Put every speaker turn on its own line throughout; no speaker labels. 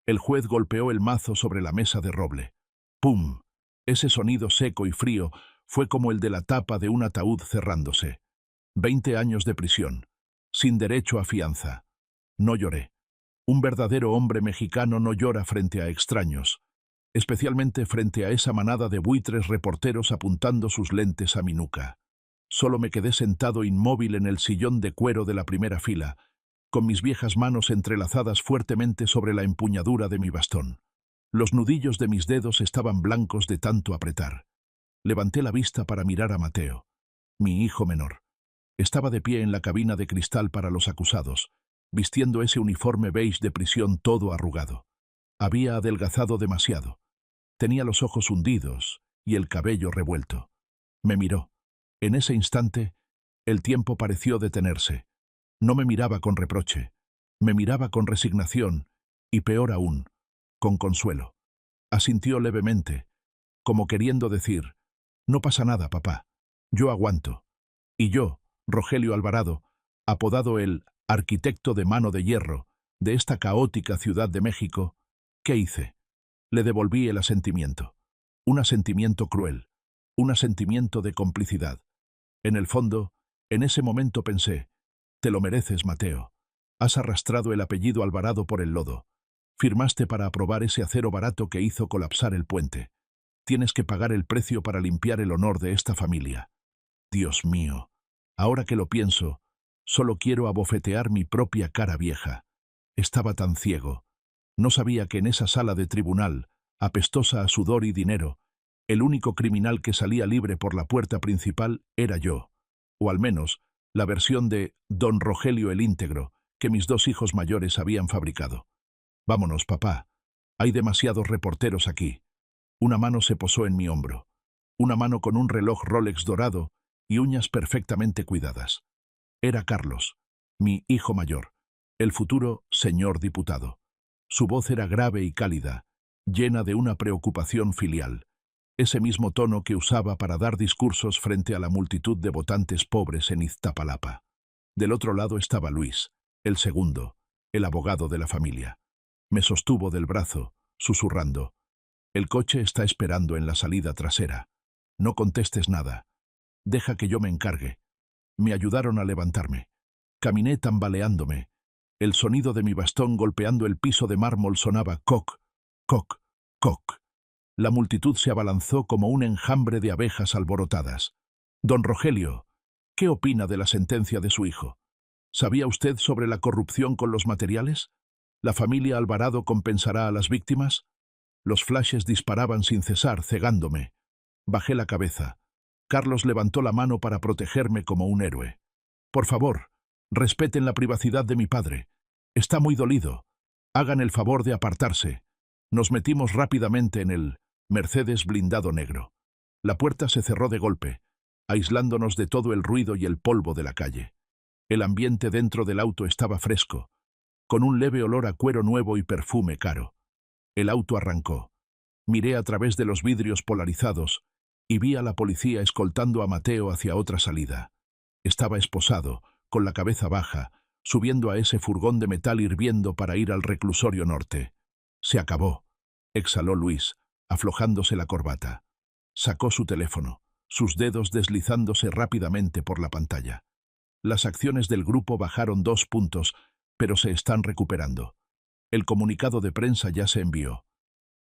El juez golpeó el mazo sobre la mesa de roble. ¡Pum! Ese sonido seco y frío fue como el de la tapa de un ataúd cerrándose. 20 años de prisión, sin derecho a fianza. No lloré. Un verdadero hombre mexicano no llora frente a extraños, especialmente frente a esa manada de buitres reporteros apuntando sus lentes a mi nuca. Solo me quedé sentado inmóvil en el sillón de cuero de la primera fila, con mis viejas manos entrelazadas fuertemente sobre la empuñadura de mi bastón. Los nudillos de mis dedos estaban blancos de tanto apretar. Levanté la vista para mirar a Mateo, mi hijo menor. Estaba de pie en la cabina de cristal para los acusados, vistiendo ese uniforme beige de prisión todo arrugado. Había adelgazado demasiado. Tenía los ojos hundidos y el cabello revuelto. Me miró. En ese instante, el tiempo pareció detenerse. No me miraba con reproche. Me miraba con resignación y, peor aún, con consuelo. Asintió levemente, como queriendo decir, «No pasa nada, papá. Yo aguanto». Y yo, Rogelio Alvarado, apodado el arquitecto de mano de hierro de esta caótica Ciudad de México, ¿qué hice? Le devolví el asentimiento. Un asentimiento cruel, un asentimiento de complicidad. En el fondo, en ese momento pensé, te lo mereces, Mateo. Has arrastrado el apellido Alvarado por el lodo. Firmaste para aprobar ese acero barato que hizo colapsar el puente. Tienes que pagar el precio para limpiar el honor de esta familia. Dios mío, ahora que lo pienso, solo quiero abofetear mi propia cara vieja. Estaba tan ciego. No sabía que en esa sala de tribunal, apestosa a sudor y dinero, el único criminal que salía libre por la puerta principal era yo, o al menos la versión de Don Rogelio el íntegro que mis dos hijos mayores habían fabricado. Vámonos, papá. Hay demasiados reporteros aquí. Una mano se posó en mi hombro. Una mano con un reloj Rolex dorado y uñas perfectamente cuidadas. Era Carlos, mi hijo mayor, el futuro señor diputado. Su voz era grave y cálida, llena de una preocupación filial, ese mismo tono que usaba para dar discursos frente a la multitud de votantes pobres en Iztapalapa. Del otro lado estaba Luis, el segundo, el abogado de la familia. Me sostuvo del brazo, susurrando, «El coche está esperando en la salida trasera. No contestes nada. Deja que yo me encargue». Me ayudaron a levantarme. Caminé tambaleándome. El sonido de mi bastón golpeando el piso de mármol sonaba coc, coc, coc. La multitud se abalanzó como un enjambre de abejas alborotadas. «Don Rogelio, ¿qué opina de la sentencia de su hijo? ¿Sabía usted sobre la corrupción con los materiales? ¿La familia Alvarado compensará a las víctimas?» Los flashes disparaban sin cesar, cegándome. Bajé la cabeza. Carlos levantó la mano para protegerme como un héroe. «Por favor, respeten la privacidad de mi padre. Está muy dolido. Hagan el favor de apartarse». Nos metimos rápidamente en el Mercedes blindado negro. La puerta se cerró de golpe, aislándonos de todo el ruido y el polvo de la calle. El ambiente dentro del auto estaba fresco, con un leve olor a cuero nuevo y perfume caro. El auto arrancó. Miré a través de los vidrios polarizados y vi a la policía escoltando a Mateo hacia otra salida. Estaba esposado, con la cabeza baja, subiendo a ese furgón de metal hirviendo para ir al reclusorio norte. «Se acabó», exhaló Luis, aflojándose la corbata. Sacó su teléfono, sus dedos deslizándose rápidamente por la pantalla. Las acciones del grupo bajaron 2 puntos, pero se están recuperando. El comunicado de prensa ya se envió.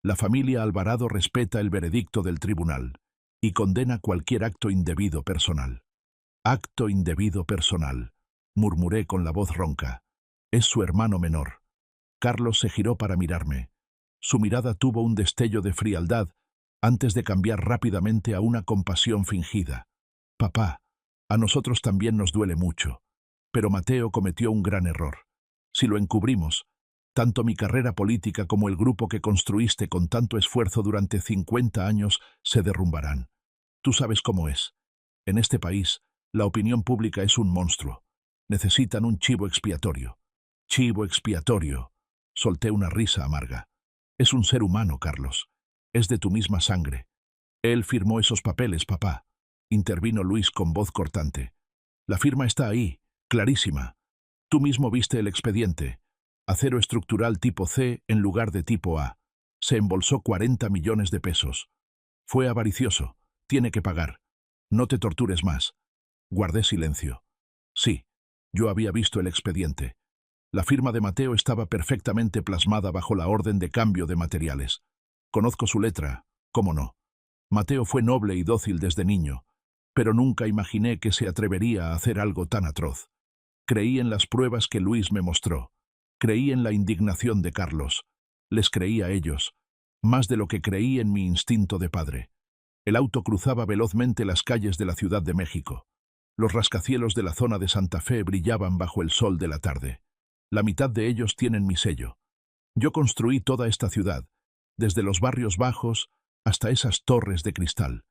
La familia Alvarado respeta el veredicto del tribunal y condena cualquier acto indebido personal. «Acto indebido personal», murmuré con la voz ronca. «Es su hermano menor». Carlos se giró para mirarme. Su mirada tuvo un destello de frialdad antes de cambiar rápidamente a una compasión fingida. «Papá, a nosotros también nos duele mucho, pero Mateo cometió un gran error. Si lo encubrimos, tanto mi carrera política como el grupo que construiste con tanto esfuerzo durante 50 años se derrumbarán. Tú sabes cómo es. En este país, la opinión pública es un monstruo. Necesitan un chivo expiatorio». «Chivo expiatorio», solté una risa amarga. «Es un ser humano, Carlos. Es de tu misma sangre. Él firmó esos papeles, papá», intervino Luis con voz cortante. «La firma está ahí, clarísima. Tú mismo viste el expediente. Acero estructural tipo C en lugar de tipo A. Se embolsó 40 millones de pesos. Fue avaricioso. Tiene que pagar. No te tortures más. Guardé silencio. Sí, yo había visto el expediente. La firma de Mateo estaba perfectamente plasmada bajo la orden de cambio de materiales. Conozco su letra, cómo no. Mateo fue noble y dócil desde niño, pero nunca imaginé que se atrevería a hacer algo tan atroz. Creí en las pruebas que Luis me mostró. Creí en la indignación de Carlos. Les creí a ellos, más de lo que creí en mi instinto de padre. El auto cruzaba velozmente las calles de la Ciudad de México. Los rascacielos de la zona de Santa Fe brillaban bajo el sol de la tarde. La mitad de ellos tienen mi sello. Yo construí toda esta ciudad, desde los barrios bajos hasta esas torres de cristal.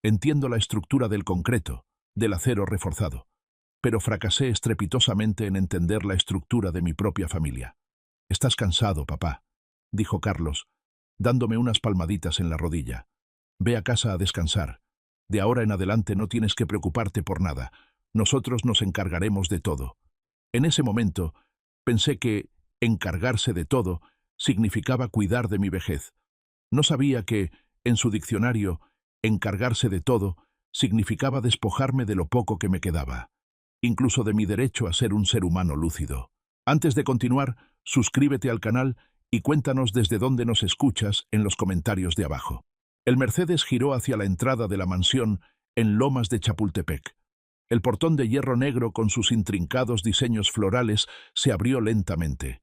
Entiendo la estructura del concreto, del acero reforzado, pero fracasé estrepitosamente en entender la estructura de mi propia familia. «Estás cansado, papá», dijo Carlos, dándome unas palmaditas en la rodilla. «Ve a casa a descansar. De ahora en adelante no tienes que preocuparte por nada. Nosotros nos encargaremos de todo». En ese momento, pensé que encargarse de todo significaba cuidar de mi vejez. No sabía que, en su diccionario, encargarse de todo significaba despojarme de lo poco que me quedaba, incluso de mi derecho a ser un ser humano lúcido. Antes de continuar, suscríbete al canal y cuéntanos desde dónde nos escuchas en los comentarios de abajo. El Mercedes giró hacia la entrada de la mansión en Lomas de Chapultepec. El portón de hierro negro con sus intrincados diseños florales se abrió lentamente.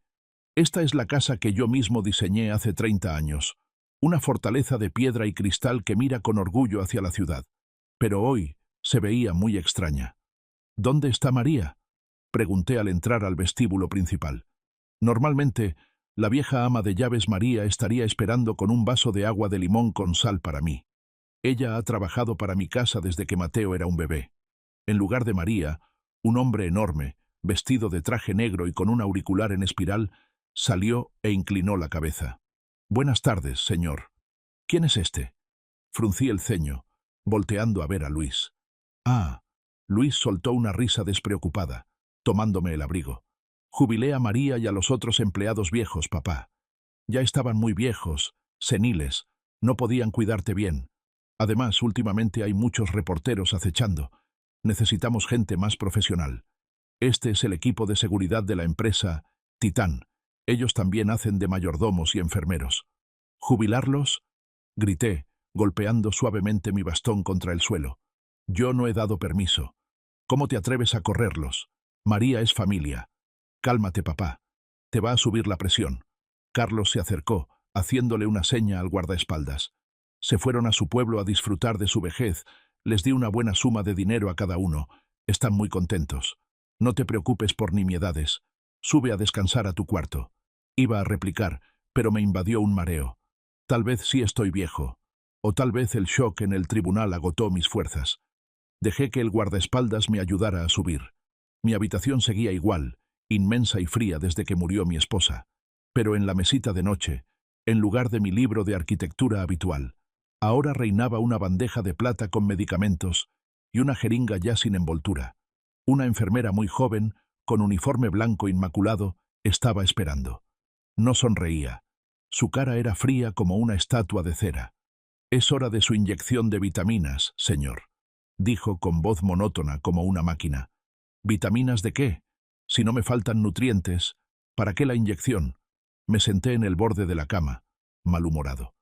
Esta es la casa que yo mismo diseñé hace 30 años. Una fortaleza de piedra y cristal que mira con orgullo hacia la ciudad. Pero hoy se veía muy extraña. «¿Dónde está María?», pregunté al entrar al vestíbulo principal. Normalmente, la vieja ama de llaves María estaría esperando con un vaso de agua de limón con sal para mí. Ella ha trabajado para mi casa desde que Mateo era un bebé. En lugar de María, un hombre enorme, vestido de traje negro y con un auricular en espiral, salió e inclinó la cabeza. «Buenas tardes, señor». «¿Quién es este?». Fruncí el ceño, volteando a ver a Luis. «Ah». Luis soltó una risa despreocupada, tomándome el abrigo. «Jubilé a María y a los otros empleados viejos, papá. Ya estaban muy viejos, seniles, no podían cuidarte bien. Además, últimamente hay muchos reporteros acechando. Necesitamos gente más profesional. Este es el equipo de seguridad de la empresa Titán. Ellos también hacen de mayordomos y enfermeros». «¿Jubilarlos?», grité, golpeando suavemente mi bastón contra el suelo. «Yo no he dado permiso. ¿Cómo te atreves a correrlos? María es familia». «Cálmate, papá. Te va a subir la presión». Carlos se acercó, haciéndole una seña al guardaespaldas. Se fueron a su pueblo a disfrutar de su vejez. Les di una buena suma de dinero a cada uno. Están muy contentos. «No te preocupes por nimiedades. Sube a descansar a tu cuarto». Iba a replicar, pero me invadió un mareo. Tal vez sí estoy viejo, o tal vez el shock en el tribunal agotó mis fuerzas. Dejé que el guardaespaldas me ayudara a subir. Mi habitación seguía igual, inmensa y fría desde que murió mi esposa. Pero en la mesita de noche, en lugar de mi libro de arquitectura habitual, ahora reinaba una bandeja de plata con medicamentos y una jeringa ya sin envoltura. Una enfermera muy joven, con uniforme blanco inmaculado, estaba esperando. No sonreía. Su cara era fría como una estatua de cera. «Es hora de su inyección de vitaminas, señor», dijo con voz monótona como una máquina. «¿Vitaminas de qué? Si no me faltan nutrientes, ¿para qué la inyección?». Me senté en el borde de la cama, malhumorado.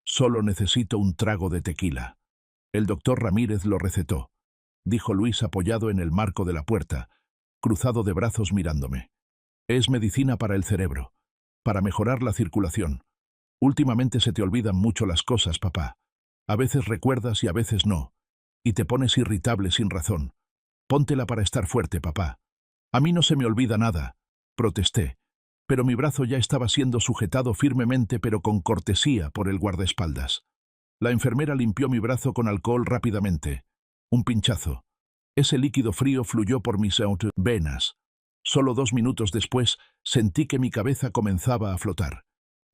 «Solo necesito un trago de tequila». «El doctor Ramírez lo recetó», dijo Luis apoyado en el marco de la puerta, cruzado de brazos mirándome. «Es medicina para el cerebro, para mejorar la circulación. Últimamente se te olvidan mucho las cosas, papá. A veces recuerdas y a veces no, y te pones irritable sin razón. Póntela para estar fuerte, papá». «A mí no se me olvida nada», protesté, pero mi brazo ya estaba siendo sujetado firmemente pero con cortesía por el guardaespaldas. La enfermera limpió mi brazo con alcohol rápidamente. Un pinchazo. Ese líquido frío fluyó por mis venas. Solo 2 minutos después sentí que mi cabeza comenzaba a flotar.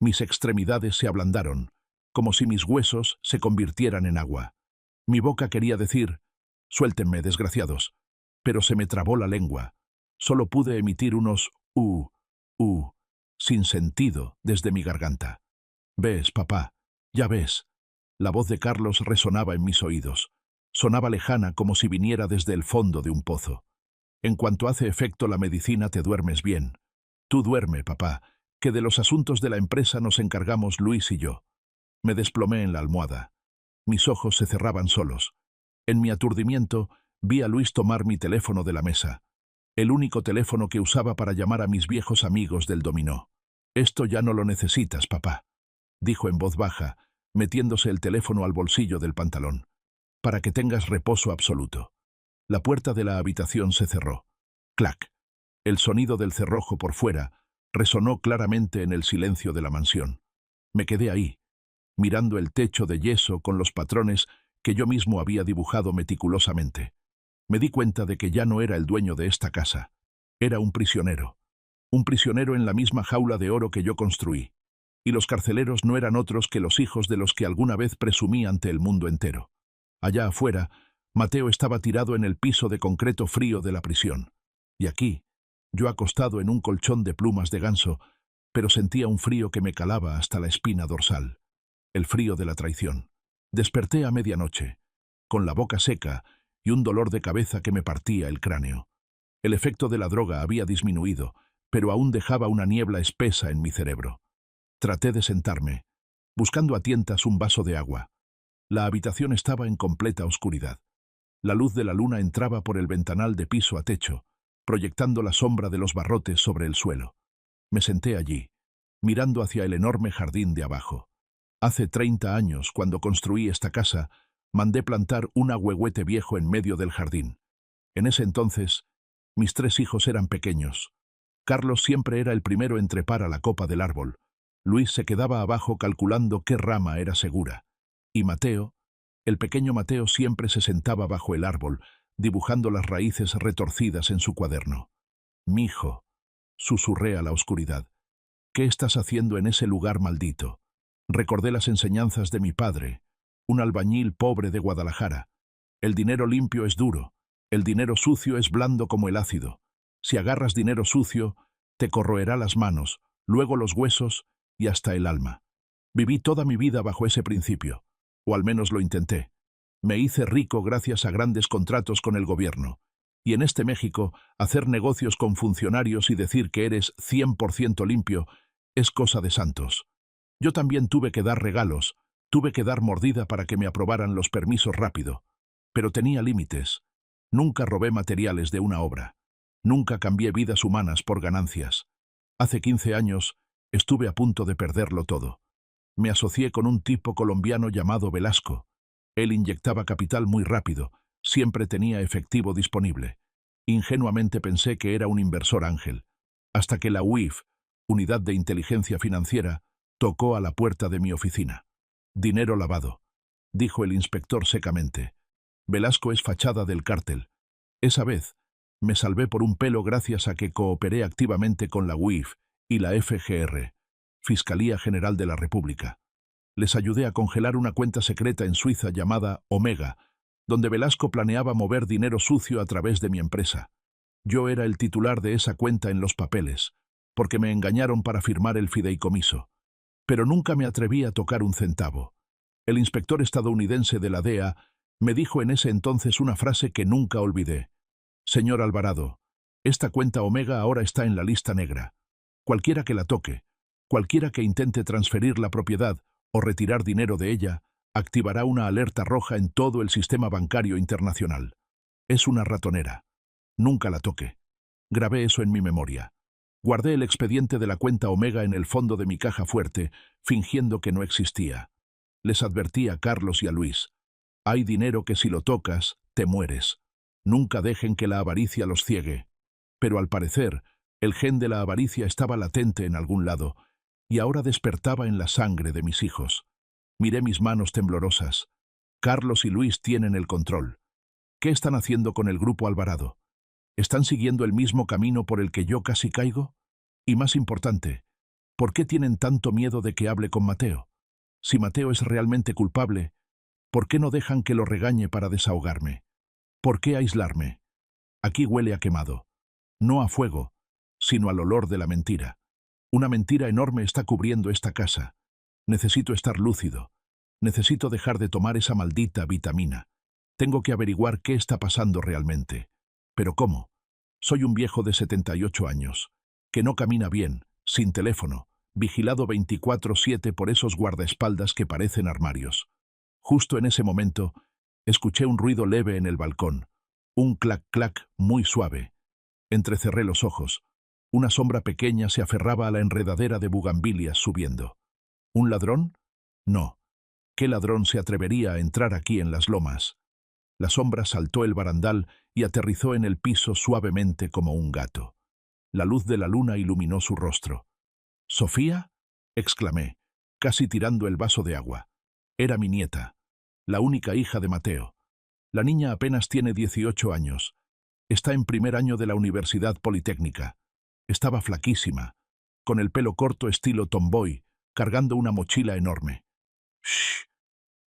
Mis extremidades se ablandaron, como si mis huesos se convirtieran en agua. Mi boca quería decir: «Suéltenme, desgraciados», pero se me trabó la lengua. Solo pude emitir unos «uh». sin sentido, desde mi garganta. «Ves, papá, ya ves». La voz de Carlos resonaba en mis oídos. Sonaba lejana como si viniera desde el fondo de un pozo. «En cuanto hace efecto la medicina te duermes bien. Tú duerme, papá, que de los asuntos de la empresa nos encargamos Luis y yo». Me desplomé en la almohada. Mis ojos se cerraban solos. En mi aturdimiento, vi a Luis tomar mi teléfono de la mesa. El único teléfono que usaba para llamar a mis viejos amigos del dominó. «Esto ya no lo necesitas, papá», dijo en voz baja, metiéndose el teléfono al bolsillo del pantalón. «Para que tengas reposo absoluto». La puerta de la habitación se cerró. Clac. El sonido del cerrojo por fuera resonó claramente en el silencio de la mansión. Me quedé ahí, mirando el techo de yeso con los patrones que yo mismo había dibujado meticulosamente. Me di cuenta de que ya no era el dueño de esta casa. Era un prisionero en la misma jaula de oro que yo construí. Y los carceleros no eran otros que los hijos de los que alguna vez presumí ante el mundo entero. Allá afuera, Mateo estaba tirado en el piso de concreto frío de la prisión. Y aquí, yo acostado en un colchón de plumas de ganso, pero sentía un frío que me calaba hasta la espina dorsal. El frío de la traición. Desperté a medianoche, con la boca seca y un dolor de cabeza que me partía el cráneo. El efecto de la droga había disminuido, pero aún dejaba una niebla espesa en mi cerebro. Traté de sentarme, buscando a tientas un vaso de agua. La habitación estaba en completa oscuridad. La luz de la luna entraba por el ventanal de piso a techo, proyectando la sombra de los barrotes sobre el suelo. Me senté allí, mirando hacia el enorme jardín de abajo. Hace 30 años, cuando construí esta casa, mandé plantar un ahuehuete viejo en medio del jardín. En ese entonces, mis 3 hijos eran pequeños. Carlos siempre era el primero en trepar a la copa del árbol. Luis se quedaba abajo calculando qué rama era segura. Y Mateo, el pequeño Mateo, siempre se sentaba bajo el árbol, dibujando las raíces retorcidas en su cuaderno. «Mijo», susurré a la oscuridad, «¿qué estás haciendo en ese lugar maldito?» Recordé las enseñanzas de mi padre, un albañil pobre de Guadalajara. El dinero limpio es duro, el dinero sucio es blando como el ácido. Si agarras dinero sucio, te corroerá las manos, luego los huesos y hasta el alma. Viví toda mi vida bajo ese principio, o al menos lo intenté. Me hice rico gracias a grandes contratos con el gobierno. Y en este México, hacer negocios con funcionarios y decir que eres 100% limpio es cosa de santos. Yo también tuve que dar regalos, tuve que dar mordida para que me aprobaran los permisos rápido. Pero tenía límites. Nunca robé materiales de una obra. Nunca cambié vidas humanas por ganancias. Hace 15 años estuve a punto de perderlo todo. Me asocié con un tipo colombiano llamado Velasco. Él inyectaba capital muy rápido, siempre tenía efectivo disponible. Ingenuamente pensé que era un inversor ángel, hasta que la UIF, Unidad de Inteligencia Financiera, tocó a la puerta de mi oficina. «Dinero lavado», dijo el inspector secamente. «Velasco es fachada del cártel». Esa vez, me salvé por un pelo gracias a que cooperé activamente con la UIF y la FGR, Fiscalía General de la República. Les ayudé a congelar una cuenta secreta en Suiza llamada Omega, donde Velasco planeaba mover dinero sucio a través de mi empresa. Yo era el titular de esa cuenta en los papeles, porque me engañaron para firmar el fideicomiso. Pero nunca me atreví a tocar un centavo. El inspector estadounidense de la DEA me dijo en ese entonces una frase que nunca olvidé. «Señor Alvarado, esta cuenta Omega ahora está en la lista negra. Cualquiera que la toque, cualquiera que intente transferir la propiedad o retirar dinero de ella, activará una alerta roja en todo el sistema bancario internacional. Es una ratonera. Nunca la toque». Grabé eso en mi memoria. Guardé el expediente de la cuenta Omega en el fondo de mi caja fuerte, fingiendo que no existía. Les advertí a Carlos y a Luis. «Hay dinero que si lo tocas, te mueres. Nunca dejen que la avaricia los ciegue». Pero al parecer, el gen de la avaricia estaba latente en algún lado, y ahora despertaba en la sangre de mis hijos. Miré mis manos temblorosas. Carlos y Luis tienen el control. ¿Qué están haciendo con el grupo Alvarado? ¿Están siguiendo el mismo camino por el que yo casi caigo? Y más importante, ¿por qué tienen tanto miedo de que hable con Mateo? Si Mateo es realmente culpable, ¿por qué no dejan que lo regañe para desahogarme? ¿Por qué aislarme? Aquí huele a quemado. No a fuego, sino al olor de la mentira. Una mentira enorme está cubriendo esta casa. Necesito estar lúcido. Necesito dejar de tomar esa maldita vitamina. Tengo que averiguar qué está pasando realmente. ¿Pero cómo? Soy un viejo de 78 años, que no camina bien, sin teléfono, vigilado 24/7 por esos guardaespaldas que parecen armarios. Justo en ese momento, escuché un ruido leve en el balcón, un clac-clac muy suave. Entrecerré los ojos. Una sombra pequeña se aferraba a la enredadera de bugambilias subiendo. ¿Un ladrón? No. ¿Qué ladrón se atrevería a entrar aquí en las lomas? La sombra saltó el barandal y aterrizó en el piso suavemente como un gato. La luz de la luna iluminó su rostro. ¿Sofía? Exclamé, casi tirando el vaso de agua. Era mi nieta, la única hija de Mateo. La niña apenas tiene 18 años. Está en primer año de la Universidad Politécnica. Estaba flaquísima, con el pelo corto estilo tomboy, cargando una mochila enorme. ¡Shh!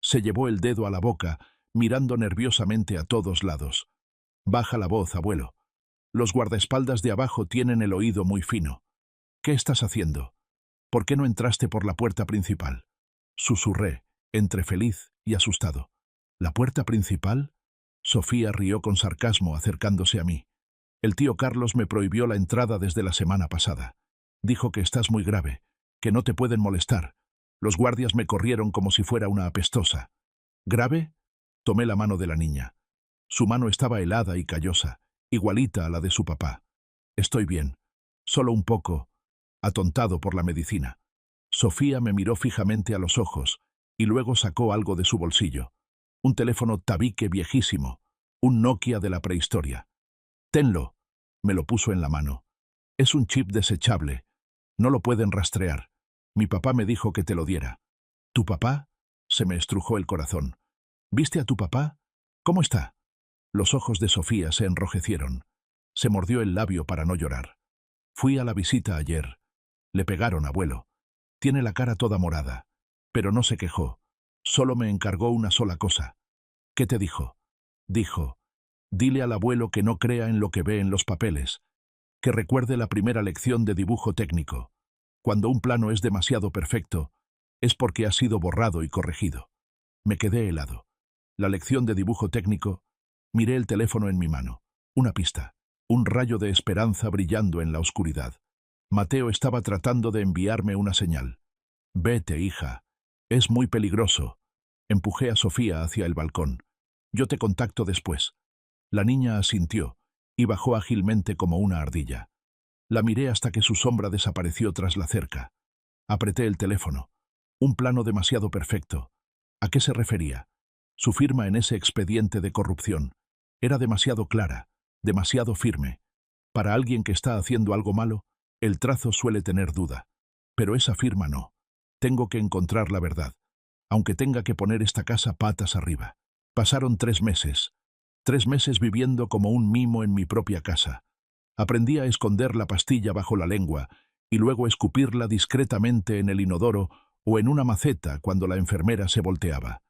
Se llevó el dedo a la boca, mirando nerviosamente a todos lados. Baja la voz, abuelo. Los guardaespaldas de abajo tienen el oído muy fino. ¿Qué estás haciendo? ¿Por qué no entraste por la puerta principal? Susurré, entre feliz y asustado. ¿La puerta principal? Sofía rió con sarcasmo acercándose a mí. El tío Carlos me prohibió la entrada desde la semana pasada. Dijo que estás muy grave, que no te pueden molestar. Los guardias me corrieron como si fuera una apestosa. ¿Grave? Tomé la mano de la niña. Su mano estaba helada y callosa, igualita a la de su papá. Estoy bien, solo un poco atontado por la medicina. Sofía me miró fijamente a los ojos y luego sacó algo de su bolsillo. Un teléfono tabique viejísimo, un Nokia de la prehistoria. Tenlo. Me lo puso en la mano. Es un chip desechable. No lo pueden rastrear. Mi papá me dijo que te lo diera. ¿Tu papá? Se me estrujó el corazón. ¿Viste a tu papá? ¿Cómo está? Los ojos de Sofía se enrojecieron. Se mordió el labio para no llorar. Fui a la visita ayer. Le pegaron, abuelo. Tiene la cara toda morada. Pero no se quejó. Solo me encargó una sola cosa. ¿Qué te dijo? Dijo, dile al abuelo que no crea en lo que ve en los papeles, que recuerde la primera lección de dibujo técnico. Cuando un plano es demasiado perfecto, es porque ha sido borrado y corregido. Me quedé helado. La lección de dibujo técnico, miré el teléfono en mi mano. Una pista, un rayo de esperanza brillando en la oscuridad. Mateo estaba tratando de enviarme una señal. Vete, hija. Es muy peligroso. Empujé a Sofía hacia el balcón. Yo te contacto después. La niña asintió y bajó ágilmente como una ardilla. La miré hasta que su sombra desapareció tras la cerca. Apreté el teléfono. Un plano demasiado perfecto. ¿A qué se refería? Su firma en ese expediente de corrupción. Era demasiado clara, demasiado firme. Para alguien que está haciendo algo malo, el trazo suele tener duda. Pero esa firma no. Tengo que encontrar la verdad, aunque tenga que poner esta casa patas arriba. Pasaron 3 meses. 3 meses viviendo como un mimo en mi propia casa. Aprendí a esconder la pastilla bajo la lengua y luego escupirla discretamente en el inodoro o en una maceta cuando la enfermera se volteaba.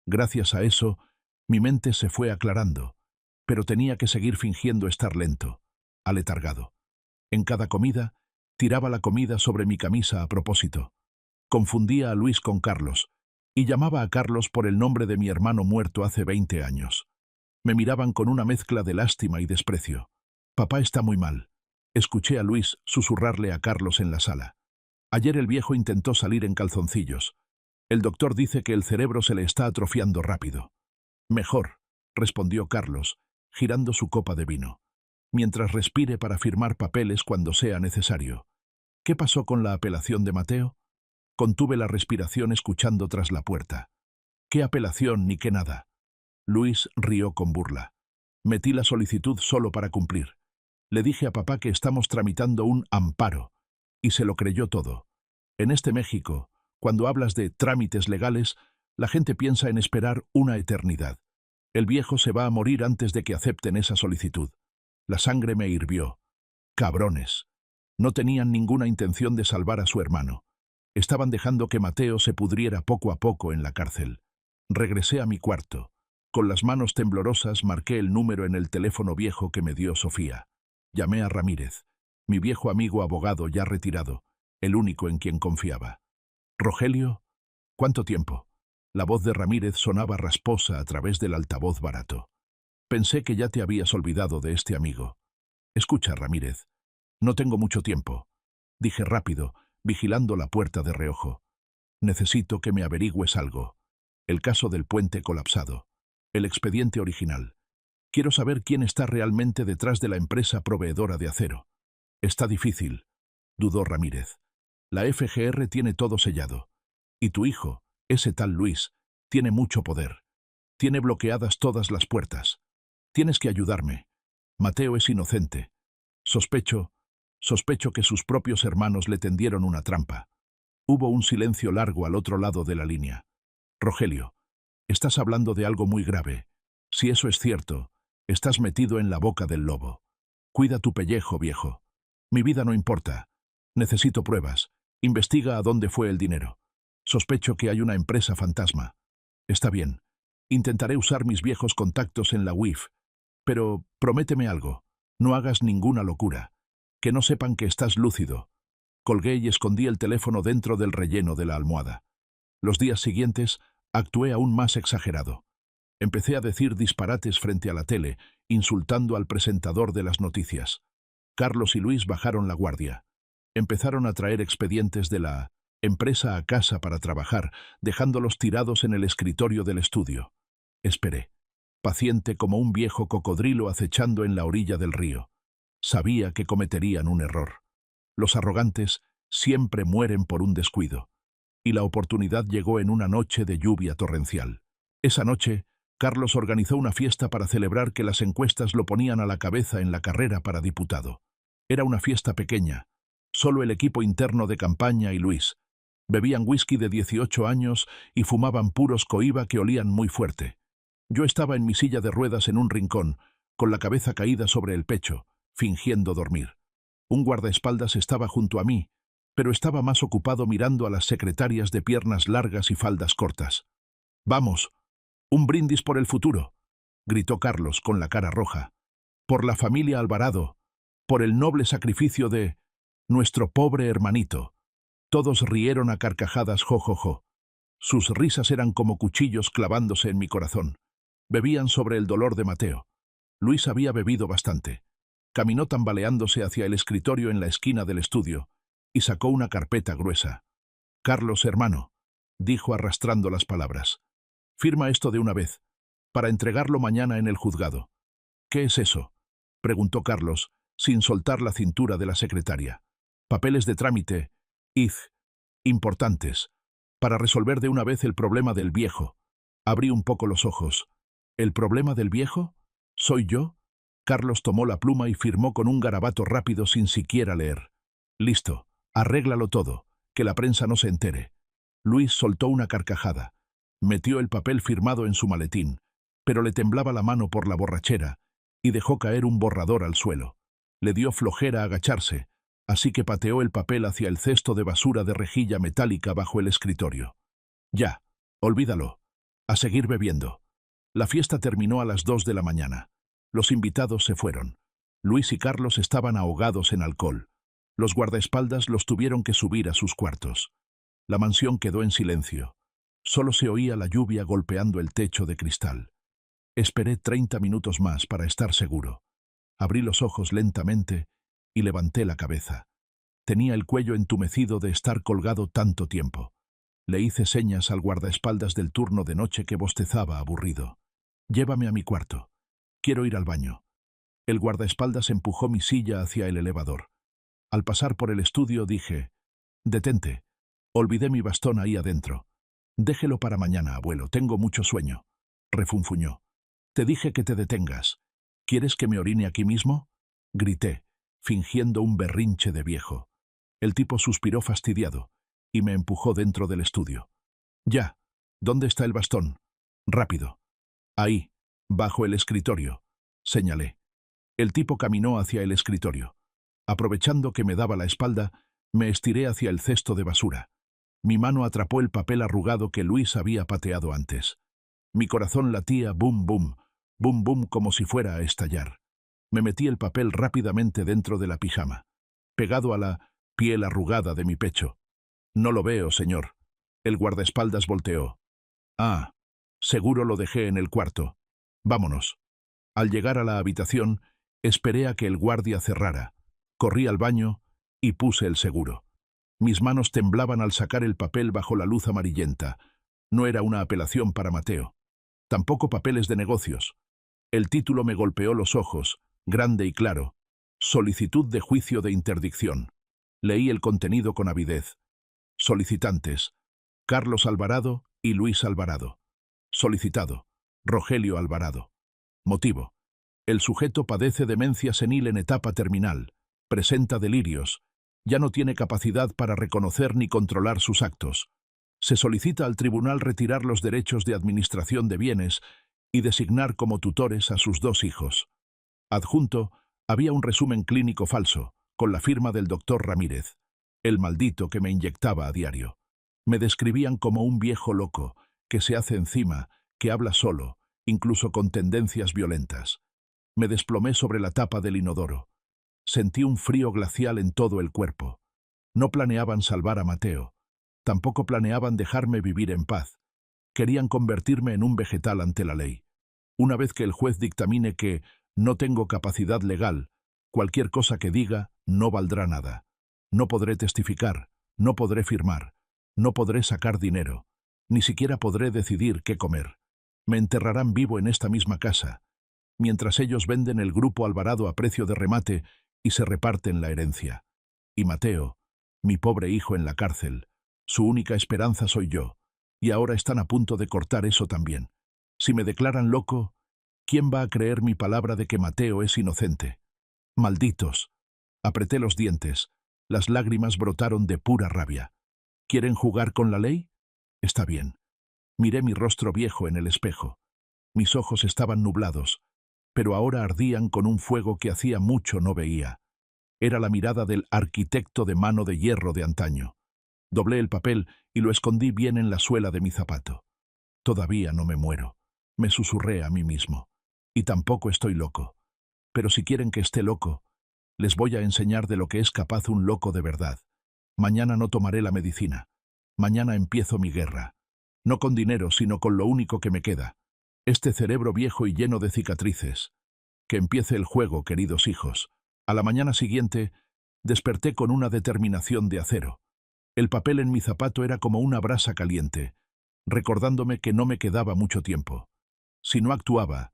Gracias a eso, mi mente se fue aclarando, pero tenía que seguir fingiendo estar lento, aletargado. En cada comida, tiraba la comida sobre mi camisa a propósito. Confundía a Luis con Carlos, y llamaba a Carlos por el nombre de mi hermano muerto hace 20 años. Me miraban con una mezcla de lástima y desprecio. Papá está muy mal. Escuché a Luis susurrarle a Carlos en la sala. Ayer el viejo intentó salir en calzoncillos. El doctor dice que el cerebro se le está atrofiando rápido. Mejor, respondió Carlos, girando su copa de vino. Mientras respire para firmar papeles cuando sea necesario. ¿Qué pasó con la apelación de Mateo? Contuve la respiración escuchando tras la puerta. ¿Qué apelación ni qué nada? Luis rió con burla. Metí la solicitud solo para cumplir. Le dije a papá que estamos tramitando un amparo, y se lo creyó todo. En este México, cuando hablas de trámites legales, la gente piensa en esperar una eternidad. El viejo se va a morir antes de que acepten esa solicitud. La sangre me hirvió. Cabrones. No tenían ninguna intención de salvar a su hermano. Estaban dejando que Mateo se pudriera poco a poco en la cárcel. Regresé a mi cuarto. Con las manos temblorosas marqué el número en el teléfono viejo que me dio Sofía. Llamé a Ramírez, mi viejo amigo abogado ya retirado, el único en quien confiaba. «Rogelio, ¿cuánto tiempo?» La voz de Ramírez sonaba rasposa a través del altavoz barato. «Pensé que ya te habías olvidado de este amigo». «Escucha, Ramírez, no tengo mucho tiempo», dije rápido, vigilando la puerta de reojo. «Necesito que me averigües algo. El caso del puente colapsado. El expediente original. Quiero saber quién está realmente detrás de la empresa proveedora de acero». «Está difícil», dudó Ramírez. «La FGR tiene todo sellado. Y tu hijo, ese tal Luis, tiene mucho poder. Tiene bloqueadas todas las puertas. Tienes que ayudarme. Mateo es inocente. Sospecho que sus propios hermanos le tendieron una trampa». Hubo un silencio largo al otro lado de la línea. «Rogelio, estás hablando de algo muy grave. Si eso es cierto, estás metido en la boca del lobo. Cuida tu pellejo, viejo. Mi vida no importa. Necesito pruebas. Investiga a dónde fue el dinero. Sospecho que hay una empresa fantasma. Está bien. Intentaré usar mis viejos contactos en la UIF. Pero prométeme algo. No hagas ninguna locura. Que no sepan que estás lúcido». Colgué y escondí el teléfono dentro del relleno de la almohada. Los días siguientes actué aún más exagerado. Empecé a decir disparates frente a la tele, insultando al presentador de las noticias. Carlos y Luis bajaron la guardia. Empezaron a traer expedientes de la empresa a casa para trabajar, dejándolos tirados en el escritorio del estudio. Esperé, paciente como un viejo cocodrilo acechando en la orilla del río. Sabía que cometerían un error. Los arrogantes siempre mueren por un descuido. Y la oportunidad llegó en una noche de lluvia torrencial. Esa noche, Carlos organizó una fiesta para celebrar que las encuestas lo ponían a la cabeza en la carrera para diputado. Era una fiesta pequeña. Solo el equipo interno de campaña y Luis. Bebían whisky de 18 años y fumaban puros cohiba que olían muy fuerte. Yo estaba en mi silla de ruedas en un rincón, con la cabeza caída sobre el pecho, fingiendo dormir. Un guardaespaldas estaba junto a mí, pero estaba más ocupado mirando a las secretarias de piernas largas y faldas cortas. «Vamos, un brindis por el futuro», gritó Carlos con la cara roja. «Por la familia Alvarado, por el noble sacrificio de nuestro pobre hermanito». Todos rieron a carcajadas jojojo. Sus risas eran como cuchillos clavándose en mi corazón. Bebían sobre el dolor de Mateo. Luis había bebido bastante. Caminó tambaleándose hacia el escritorio en la esquina del estudio y sacó una carpeta gruesa. «Carlos, hermano», dijo arrastrando las palabras. «Firma esto de una vez, para entregarlo mañana en el juzgado». «¿Qué es eso?», preguntó Carlos, sin soltar la cintura de la secretaria. «Papeles de trámite, importantes, para resolver de una vez el problema del viejo». Abrí un poco los ojos. «¿El problema del viejo? ¿Soy yo?». Carlos tomó la pluma y firmó con un garabato rápido sin siquiera leer. «Listo, arréglalo todo, que la prensa no se entere». Luis soltó una carcajada. Metió el papel firmado en su maletín, pero le temblaba la mano por la borrachera y dejó caer un borrador al suelo. Le dio flojera agacharse, así que pateó el papel hacia el cesto de basura de rejilla metálica bajo el escritorio. «Ya, olvídalo. A seguir bebiendo». La fiesta terminó a las 2 de la mañana. Los invitados se fueron. Luis y Carlos estaban ahogados en alcohol. Los guardaespaldas los tuvieron que subir a sus cuartos. La mansión quedó en silencio. Solo se oía la lluvia golpeando el techo de cristal. Esperé 30 minutos más para estar seguro. Abrí los ojos lentamente y levanté la cabeza. Tenía el cuello entumecido de estar colgado tanto tiempo. Le hice señas al guardaespaldas del turno de noche que bostezaba aburrido. «Llévame a mi cuarto. Quiero ir al baño». El guardaespaldas empujó mi silla hacia el elevador. Al pasar por el estudio dije: «Detente. Olvidé mi bastón ahí adentro». «Déjelo para mañana, abuelo. Tengo mucho sueño». Refunfuñó. «Te dije que te detengas. ¿Quieres que me orine aquí mismo?», grité, fingiendo un berrinche de viejo. El tipo suspiró fastidiado y me empujó dentro del estudio. «Ya. ¿Dónde está el bastón? Rápido». «Ahí, bajo el escritorio», señalé. El tipo caminó hacia el escritorio. Aprovechando que me daba la espalda, me estiré hacia el cesto de basura. Mi mano atrapó el papel arrugado que Luis había pateado antes. Mi corazón latía bum bum, bum bum como si fuera a estallar. Me metí el papel rápidamente dentro de la pijama. Pegado a la piel arrugada de mi pecho. No lo veo, señor. El guardaespaldas volteó. Ah, seguro lo dejé en el cuarto. Vámonos. Al llegar a la habitación, esperé a que el guardia cerrara. Corrí al baño y puse el seguro. Mis manos temblaban al sacar el papel bajo la luz amarillenta. No era una apelación para Mateo. Tampoco papeles de negocios. El título me golpeó los ojos, grande y claro. Solicitud de juicio de interdicción. Leí el contenido con avidez. Solicitantes: Carlos Alvarado y Luis Alvarado. Solicitado: Rogelio Alvarado. Motivo: el sujeto padece demencia senil en etapa terminal, presenta delirios, ya no tiene capacidad para reconocer ni controlar sus actos. Se solicita al tribunal retirar los derechos de administración de bienes y designar como tutores a sus 2 hijos. Adjunto había un resumen clínico falso, con la firma del doctor Ramírez, el maldito que me inyectaba a diario. Me describían como un viejo loco, que se hace encima, que habla solo, incluso con tendencias violentas. Me desplomé sobre la tapa del inodoro. Sentí un frío glacial en todo el cuerpo. No planeaban salvar a Mateo. Tampoco planeaban dejarme vivir en paz. Querían convertirme en un vegetal ante la ley. Una vez que el juez dictamine que no tengo capacidad legal, cualquier cosa que diga no valdrá nada. No podré testificar, no podré firmar, no podré sacar dinero, ni siquiera podré decidir qué comer. Me enterrarán vivo en esta misma casa, mientras ellos venden el grupo Alvarado a precio de remate y se reparten la herencia. Y Mateo, mi pobre hijo en la cárcel, su única esperanza soy yo, y ahora están a punto de cortar eso también. Si me declaran loco, ¿quién va a creer mi palabra de que Mateo es inocente? Malditos. Apreté los dientes. Las lágrimas brotaron de pura rabia. ¿Quieren jugar con la ley? Está bien. Miré mi rostro viejo en el espejo. Mis ojos estaban nublados, pero ahora ardían con un fuego que hacía mucho no veía. Era la mirada del arquitecto de mano de hierro de antaño. Doblé el papel y lo escondí bien en la suela de mi zapato. Todavía no me muero, me susurré a mí mismo. Y tampoco estoy loco. Pero si quieren que esté loco, les voy a enseñar de lo que es capaz un loco de verdad. Mañana no tomaré la medicina. Mañana empiezo mi guerra. No con dinero, sino con lo único que me queda. Este cerebro viejo y lleno de cicatrices. Que empiece el juego, queridos hijos. A la mañana siguiente, desperté con una determinación de acero. El papel en mi zapato era como una brasa caliente, recordándome que no me quedaba mucho tiempo. Si no actuaba,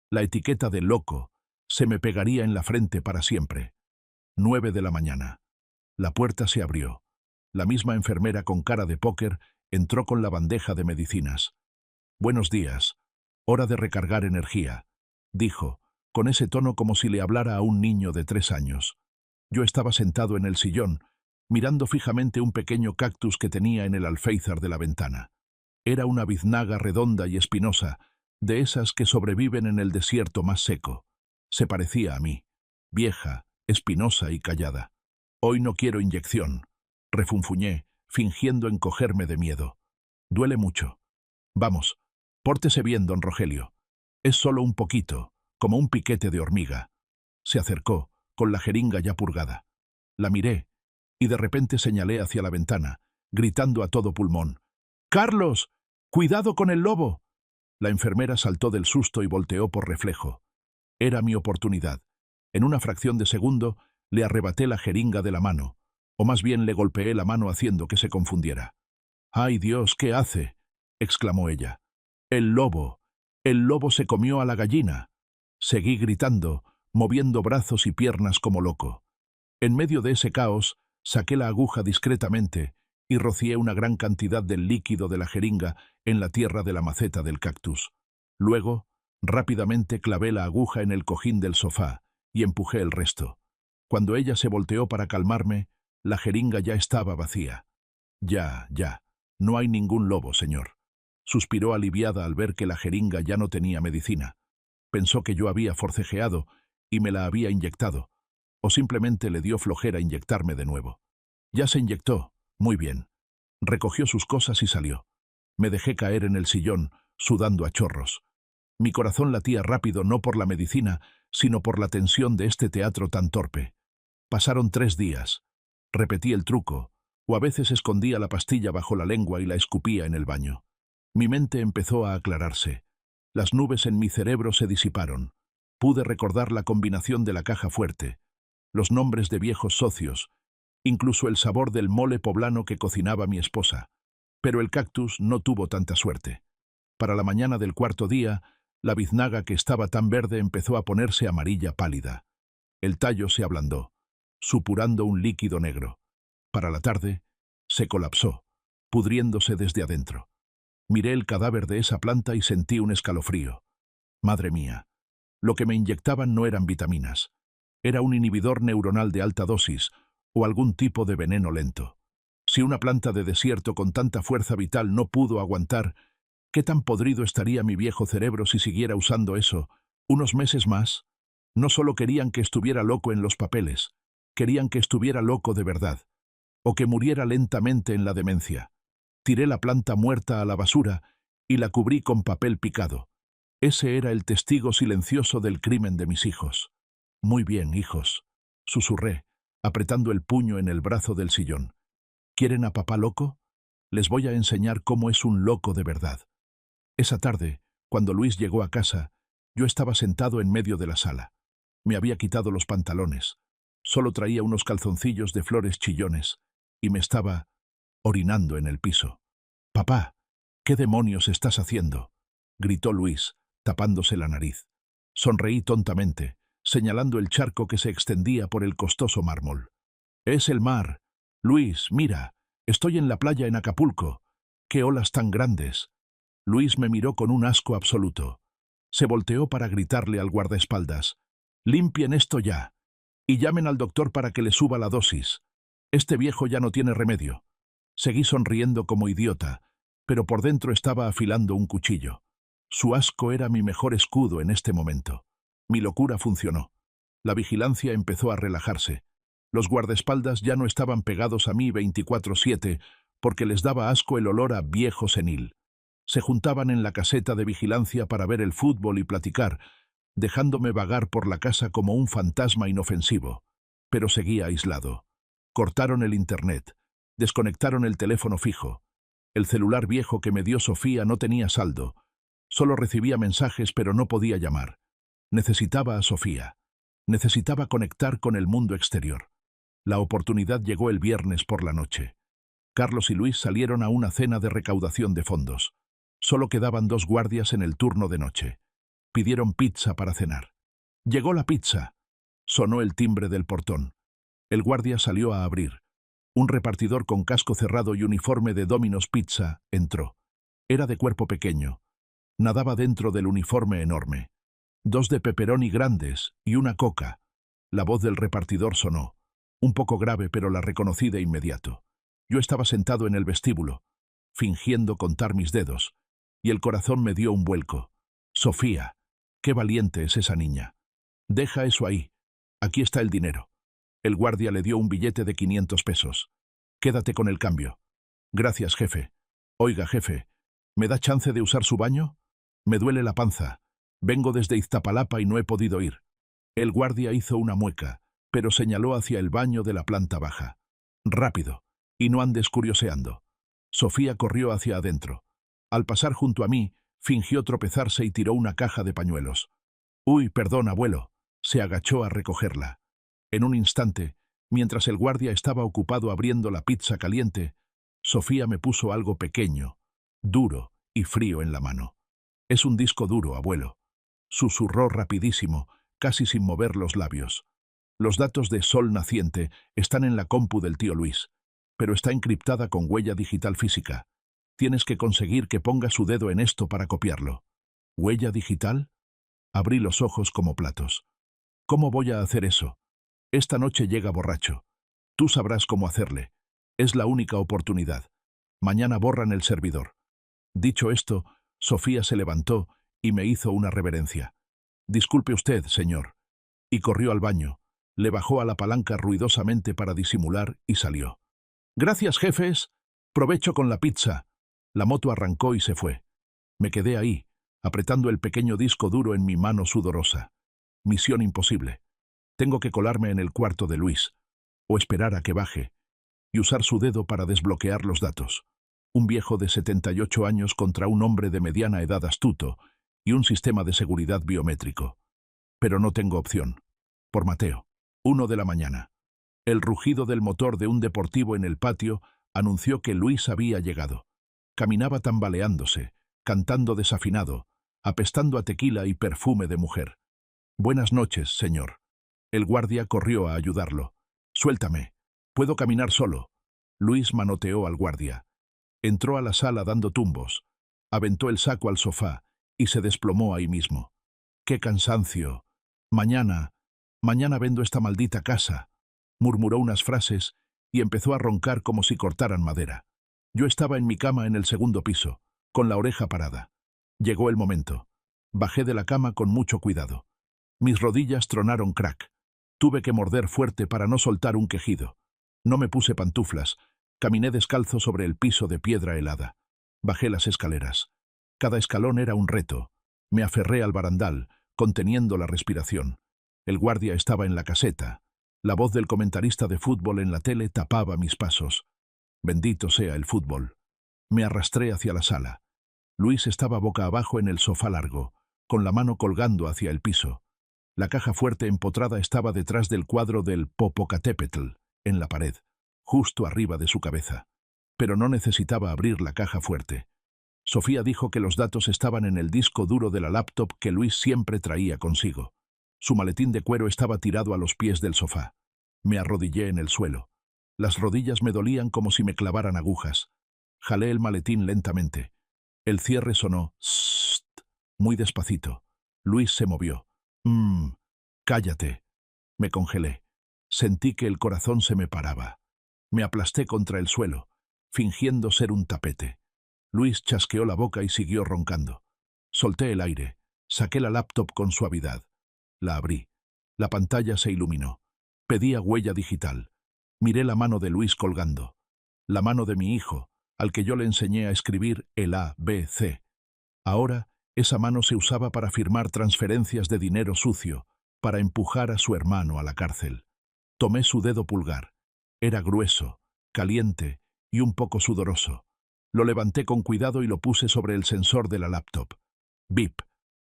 la etiqueta de loco se me pegaría en la frente para siempre. 9 de la mañana. La puerta se abrió. La misma enfermera con cara de póker entró con la bandeja de medicinas. «Buenos días. Hora de recargar energía», dijo, con ese tono como si le hablara a un niño de 3 años. Yo estaba sentado en el sillón, mirando fijamente un pequeño cactus que tenía en el alféizar de la ventana. Era una biznaga redonda y espinosa, de esas que sobreviven en el desierto más seco. Se parecía a mí, vieja, espinosa y callada. «Hoy no quiero inyección», refunfuñé, fingiendo encogerme de miedo. «Duele mucho. Vamos, pórtese bien, don Rogelio. Es solo un poquito, como un piquete de hormiga». Se acercó, con la jeringa ya purgada. La miré, y de repente señalé hacia la ventana, gritando a todo pulmón: «¡Carlos! ¡Cuidado con el lobo!». La enfermera saltó del susto y volteó por reflejo. Era mi oportunidad. En una fracción de segundo, le arrebaté la jeringa de la mano, o más bien le golpeé la mano haciendo que se confundiera. «¡Ay, Dios, qué hace!», exclamó ella. «El lobo. El lobo se comió a la gallina». Seguí gritando, moviendo brazos y piernas como loco. En medio de ese caos, saqué la aguja discretamente y rocié una gran cantidad del líquido de la jeringa en la tierra de la maceta del cactus. Luego, rápidamente clavé la aguja en el cojín del sofá y empujé el resto. Cuando ella se volteó para calmarme, la jeringa ya estaba vacía. «Ya, no hay ningún lobo, señor», suspiró aliviada al ver que la jeringa ya no tenía medicina. Pensó que yo había forcejeado y me la había inyectado, o simplemente le dio flojera inyectarme de nuevo. «Ya se inyectó. Muy bien». Recogió sus cosas y salió. Me dejé caer en el sillón, sudando a chorros. Mi corazón latía rápido no por la medicina, sino por la tensión de este teatro tan torpe. Pasaron 3 días. Repetí el truco, o a veces escondía la pastilla bajo la lengua y la escupía en el baño. Mi mente empezó a aclararse. Las nubes en mi cerebro se disiparon. Pude recordar la combinación de la caja fuerte, los nombres de viejos socios, incluso el sabor del mole poblano que cocinaba mi esposa. Pero el cactus no tuvo tanta suerte. Para la mañana del cuarto día, la biznaga que estaba tan verde empezó a ponerse amarilla pálida. El tallo se ablandó, supurando un líquido negro. Para la tarde, se colapsó, pudriéndose desde adentro. Miré el cadáver de esa planta y sentí un escalofrío. Madre mía, lo que me inyectaban no eran vitaminas. Era un inhibidor neuronal de alta dosis o algún tipo de veneno lento. Si una planta de desierto con tanta fuerza vital no pudo aguantar, ¿qué tan podrido estaría mi viejo cerebro si siguiera usando eso unos meses más? No solo querían que estuviera loco en los papeles, querían que estuviera loco de verdad, o que muriera lentamente en la demencia. Tiré la planta muerta a la basura y la cubrí con papel picado. Ese era el testigo silencioso del crimen de mis hijos. Muy bien, hijos, susurré, apretando el puño en el brazo del sillón. ¿Quieren a papá loco? Les voy a enseñar cómo es un loco de verdad. Esa tarde, cuando Luis llegó a casa, yo estaba sentado en medio de la sala. Me había quitado los pantalones. Solo traía unos calzoncillos de flores chillones y me estaba orinando en el piso. «Papá, ¿qué demonios estás haciendo?», gritó Luis, tapándose la nariz. Sonreí tontamente, señalando el charco que se extendía por el costoso mármol. «Es el mar. Luis, mira, estoy en la playa en Acapulco. ¡Qué olas tan grandes!». Luis me miró con un asco absoluto. Se volteó para gritarle al guardaespaldas: «Limpien esto ya. Y llamen al doctor para que le suba la dosis. Este viejo ya no tiene remedio». Seguí sonriendo como idiota, pero por dentro estaba afilando un cuchillo. Su asco era mi mejor escudo en este momento. Mi locura funcionó. La vigilancia empezó a relajarse. Los guardaespaldas ya no estaban pegados a mí 24/7 porque les daba asco el olor a viejo senil. Se juntaban en la caseta de vigilancia para ver el fútbol y platicar, dejándome vagar por la casa como un fantasma inofensivo. Pero seguía aislado. Cortaron el internet. Desconectaron el teléfono fijo. El celular viejo que me dio Sofía no tenía saldo. Solo recibía mensajes, pero no podía llamar. Necesitaba a Sofía. Necesitaba conectar con el mundo exterior. La oportunidad llegó el viernes por la noche. Carlos y Luis salieron a una cena de recaudación de fondos. Solo quedaban 2 guardias en el turno de noche. Pidieron pizza para cenar. «Llegó la pizza». Sonó el timbre del portón. El guardia salió a abrir. Un repartidor con casco cerrado y uniforme de Domino's Pizza entró. Era de cuerpo pequeño. Nadaba dentro del uniforme enorme. 2 de pepperoni grandes y una coca. La voz del repartidor sonó. Un poco grave, pero la reconocí de inmediato. Yo estaba sentado en el vestíbulo, fingiendo contar mis dedos, y el corazón me dio un vuelco. «Sofía, qué valiente es esa niña. Deja eso ahí. Aquí está el dinero». El guardia le dio un billete de 500 pesos. «Quédate con el cambio». «Gracias, jefe». «Oiga, jefe, ¿me da chance de usar su baño? Me duele la panza. Vengo desde Iztapalapa y no he podido ir». El guardia hizo una mueca, pero señaló hacia el baño de la planta baja. «Rápido, y no andes curioseando». Sofía corrió hacia adentro. Al pasar junto a mí, fingió tropezarse y tiró una caja de pañuelos. «Uy, perdón, abuelo». Se agachó a recogerla. En un instante, mientras el guardia estaba ocupado abriendo la pizza caliente, Sofía me puso algo pequeño, duro y frío en la mano. «Es un disco duro, abuelo», susurró rapidísimo, casi sin mover los labios. «Los datos de Sol Naciente están en la compu del tío Luis, pero está encriptada con huella digital física. Tienes que conseguir que ponga su dedo en esto para copiarlo». «¿Huella digital?». Abrí los ojos como platos. «¿Cómo voy a hacer eso? Esta noche llega borracho. Tú sabrás cómo hacerle. Es la única oportunidad. Mañana borran el servidor». Dicho esto, Sofía se levantó y me hizo una reverencia. «Disculpe usted, señor». Y corrió al baño. Le bajó a la palanca ruidosamente para disimular y salió. «Gracias, jefes. Provecho con la pizza». La moto arrancó y se fue. Me quedé ahí, apretando el pequeño disco duro en mi mano sudorosa. Misión imposible. Tengo que colarme en el cuarto de Luis, o esperar a que baje, y usar su dedo para desbloquear los datos. Un viejo de 78 años contra un hombre de mediana edad astuto y un sistema de seguridad biométrico. Pero no tengo opción. Por Mateo. 1 de la mañana. El rugido del motor de un deportivo en el patio anunció que Luis había llegado. Caminaba tambaleándose, cantando desafinado, apestando a tequila y perfume de mujer. «Buenas noches, señor». El guardia corrió a ayudarlo. «Suéltame. Puedo caminar solo». Luis manoteó al guardia. Entró a la sala dando tumbos. Aventó el saco al sofá y se desplomó ahí mismo. «¡Qué cansancio! Mañana vendo esta maldita casa». Murmuró unas frases y empezó a roncar como si cortaran madera. Yo estaba en mi cama en el segundo piso, con la oreja parada. Llegó el momento. Bajé de la cama con mucho cuidado. Mis rodillas tronaron crack. Tuve que morder fuerte para no soltar un quejido. No me puse pantuflas. Caminé descalzo sobre el piso de piedra helada. Bajé las escaleras. Cada escalón era un reto. Me aferré al barandal, conteniendo la respiración. El guardia estaba en la caseta. La voz del comentarista de fútbol en la tele tapaba mis pasos. Bendito sea el fútbol. Me arrastré hacia la sala. Luis estaba boca abajo en el sofá largo, con la mano colgando hacia el piso. La caja fuerte empotrada estaba detrás del cuadro del Popocatépetl, en la pared, justo arriba de su cabeza. Pero no necesitaba abrir la caja fuerte. Sofía dijo que los datos estaban en el disco duro de la laptop que Luis siempre traía consigo. Su maletín de cuero estaba tirado a los pies del sofá. Me arrodillé en el suelo. Las rodillas me dolían como si me clavaran agujas. Jalé el maletín lentamente. El cierre sonó «sst», muy despacito. Luis se movió. Cállate». Me congelé. Sentí que el corazón se me paraba. Me aplasté contra el suelo, fingiendo ser un tapete. Luis chasqueó la boca y siguió roncando. Solté el aire. Saqué la laptop con suavidad. La abrí. La pantalla se iluminó. Pedía huella digital. Miré la mano de Luis colgando. La mano de mi hijo, al que yo le enseñé a escribir el A, B, C. Ahora, esa mano se usaba para firmar transferencias de dinero sucio, para empujar a su hermano a la cárcel. Tomé su dedo pulgar. Era grueso, caliente y un poco sudoroso. Lo levanté con cuidado y lo puse sobre el sensor de la laptop. Bip.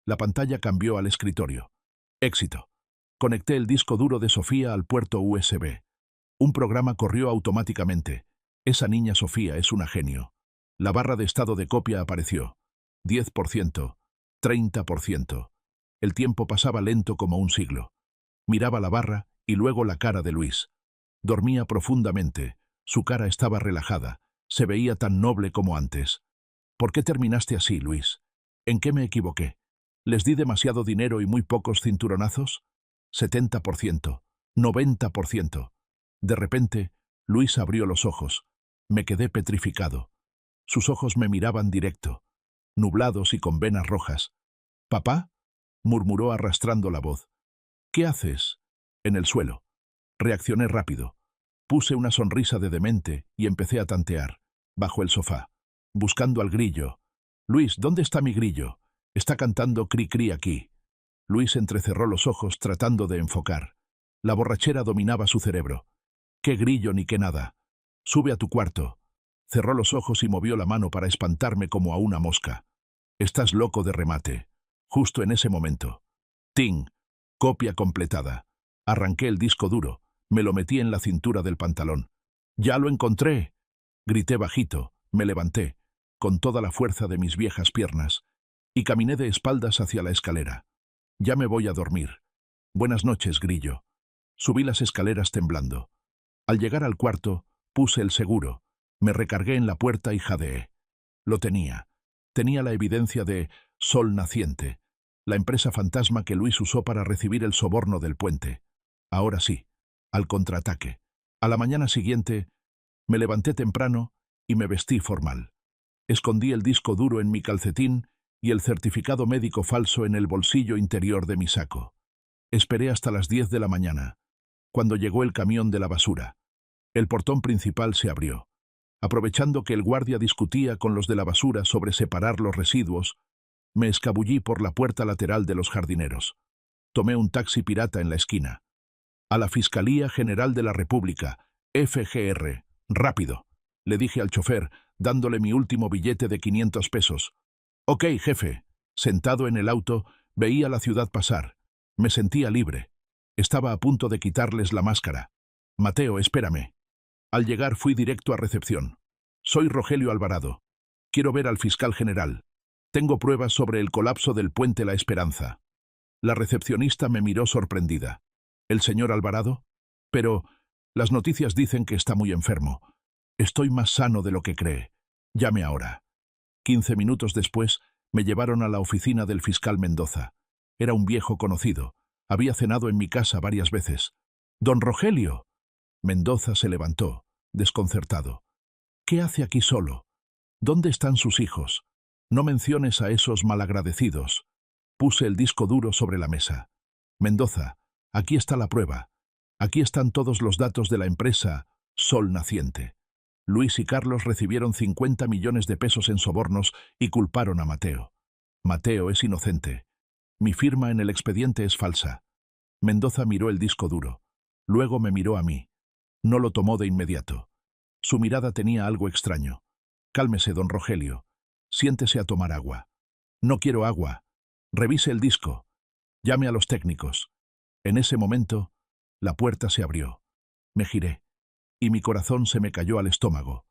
La pantalla cambió al escritorio. Éxito. Conecté el disco duro de Sofía al puerto USB. Un programa corrió automáticamente. Esa niña Sofía es una genio. La barra de estado de copia apareció. 10%, 30%. El tiempo pasaba lento como un siglo. Miraba la barra y luego la cara de Luis. Dormía profundamente. Su cara estaba relajada. Se veía tan noble como antes. ¿Por qué terminaste así, Luis? ¿En qué me equivoqué? ¿Les di demasiado dinero y muy pocos cinturonazos? 70%, 90%. De repente, Luis abrió los ojos. Me quedé petrificado. Sus ojos me miraban directo, nublados y con venas rojas. «¿Papá?», murmuró arrastrando la voz. «¿Qué haces?». «En el suelo». Reaccioné rápido. Puse una sonrisa de demente y empecé a tantear, bajo el sofá, buscando al grillo. «Luis, ¿dónde está mi grillo? Está cantando cri-cri aquí». Luis entrecerró los ojos tratando de enfocar. La borrachera dominaba su cerebro. «¿Qué grillo ni qué nada? Sube a tu cuarto». Cerró los ojos y movió la mano para espantarme como a una mosca. «Estás loco de remate». Justo en ese momento. ¡Ting! Copia completada. Arranqué el disco duro. Me lo metí en la cintura del pantalón. «¡Ya lo encontré!», grité bajito. Me levanté, con toda la fuerza de mis viejas piernas, y caminé de espaldas hacia la escalera. «Ya me voy a dormir. Buenas noches, grillo». Subí las escaleras temblando. Al llegar al cuarto, puse el seguro. Me recargué en la puerta y jadeé. Lo tenía. Tenía la evidencia de Sol Naciente, la empresa fantasma que Luis usó para recibir el soborno del puente. Ahora sí, al contraataque. A la mañana siguiente, me levanté temprano y me vestí formal. Escondí el disco duro en mi calcetín y el certificado médico falso en el bolsillo interior de mi saco. Esperé hasta las 10 de la mañana, cuando llegó el camión de la basura. El portón principal se abrió. Aprovechando que el guardia discutía con los de la basura sobre separar los residuos, me escabullí por la puerta lateral de los jardineros. Tomé un taxi pirata en la esquina. «A la Fiscalía General de la República, FGR», Rápido, le dije al chofer, dándole mi último billete de 500 pesos. Ok, jefe. Sentado en el auto, veía la ciudad pasar. Me sentía libre. Estaba a punto de quitarles la máscara. Mateo, espérame. Al llegar fui directo a recepción. Soy Rogelio Alvarado. Quiero ver al fiscal general. Tengo pruebas sobre el colapso del puente La Esperanza. La recepcionista me miró sorprendida. ¿El señor Alvarado? Pero las noticias dicen que está muy enfermo. Estoy más sano de lo que cree. Llame ahora. 15 minutos después, me llevaron a la oficina del fiscal Mendoza. Era un viejo conocido. Había cenado en mi casa varias veces. «¡Don Rogelio!». Mendoza se levantó, desconcertado. «¿Qué hace aquí solo? ¿Dónde están sus hijos? No menciones a esos malagradecidos». Puse el disco duro sobre la mesa. «Mendoza, aquí está la prueba. Aquí están todos los datos de la empresa Sol Naciente». Luis y Carlos recibieron 50 millones de pesos en sobornos y culparon a Mateo. Mateo es inocente. Mi firma en el expediente es falsa. Mendoza miró el disco duro. Luego me miró a mí. No lo tomó de inmediato. Su mirada tenía algo extraño. «Cálmese, don Rogelio. Siéntese a tomar agua». «No quiero agua. Revise el disco. Llame a los técnicos». En ese momento, la puerta se abrió. Me giré, y mi corazón se me cayó al estómago.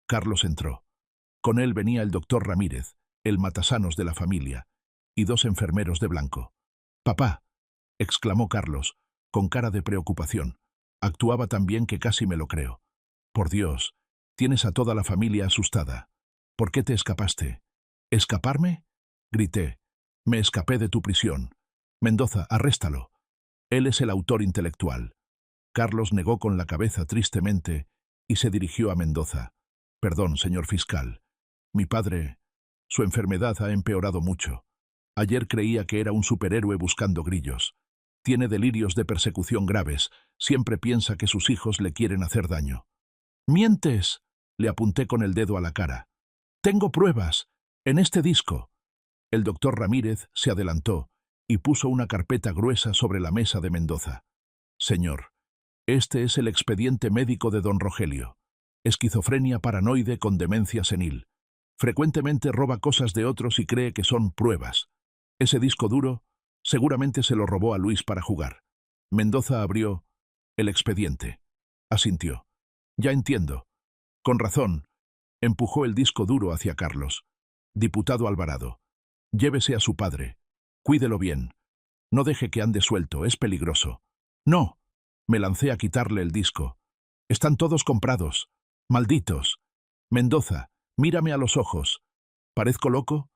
Carlos entró. Con él venía el doctor Ramírez, el matasanos de la familia, y 2 enfermeros de blanco. «Papá», exclamó Carlos, con cara de preocupación. Actuaba tan bien que casi me lo creo. «Por Dios, tienes a toda la familia asustada. ¿Por qué te escapaste?» «¿Escaparme?», grité. «Me escapé de tu prisión. Mendoza, arréstalo. Él es el autor intelectual». Carlos negó con la cabeza tristemente y se dirigió a Mendoza. «Perdón, señor fiscal. Mi padre... Su enfermedad ha empeorado mucho. Ayer creía que era un superhéroe buscando grillos. Tiene delirios de persecución graves. Siempre piensa que sus hijos le quieren hacer daño». «¡Mientes!», le apunté con el dedo a la cara. «Tengo pruebas. En este disco». El doctor Ramírez se adelantó y puso una carpeta gruesa sobre la mesa de Mendoza. «Señor, este es el expediente médico de don Rogelio. Esquizofrenia paranoide con demencia senil. Frecuentemente roba cosas de otros y cree que son pruebas. Ese disco duro seguramente se lo robó a Luis para jugar». Mendoza abrió el expediente. Asintió. «Ya entiendo. Con razón». Empujó el disco duro hacia Carlos. «Diputado Alvarado, llévese a su padre. Cuídelo bien. No deje que ande suelto, es peligroso». «No». Me lancé a quitarle el disco. «Están todos comprados. Malditos. Mendoza, mírame a los ojos. ¿Parezco loco?».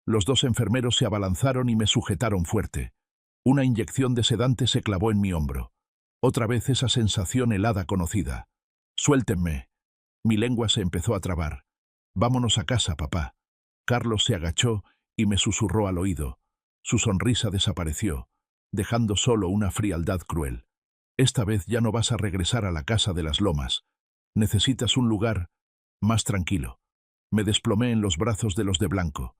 Los 2 enfermeros se abalanzaron y me sujetaron fuerte. Una inyección de sedante se clavó en mi hombro. Otra vez esa sensación helada conocida. «Suéltenme». Mi lengua se empezó a trabar. «Vámonos a casa, papá». Carlos se agachó y me susurró al oído. Su sonrisa desapareció, dejando solo una frialdad cruel. «Esta vez ya no vas a regresar a la casa de las lomas. Necesitas un lugar más tranquilo». Me desplomé en los brazos de los de blanco.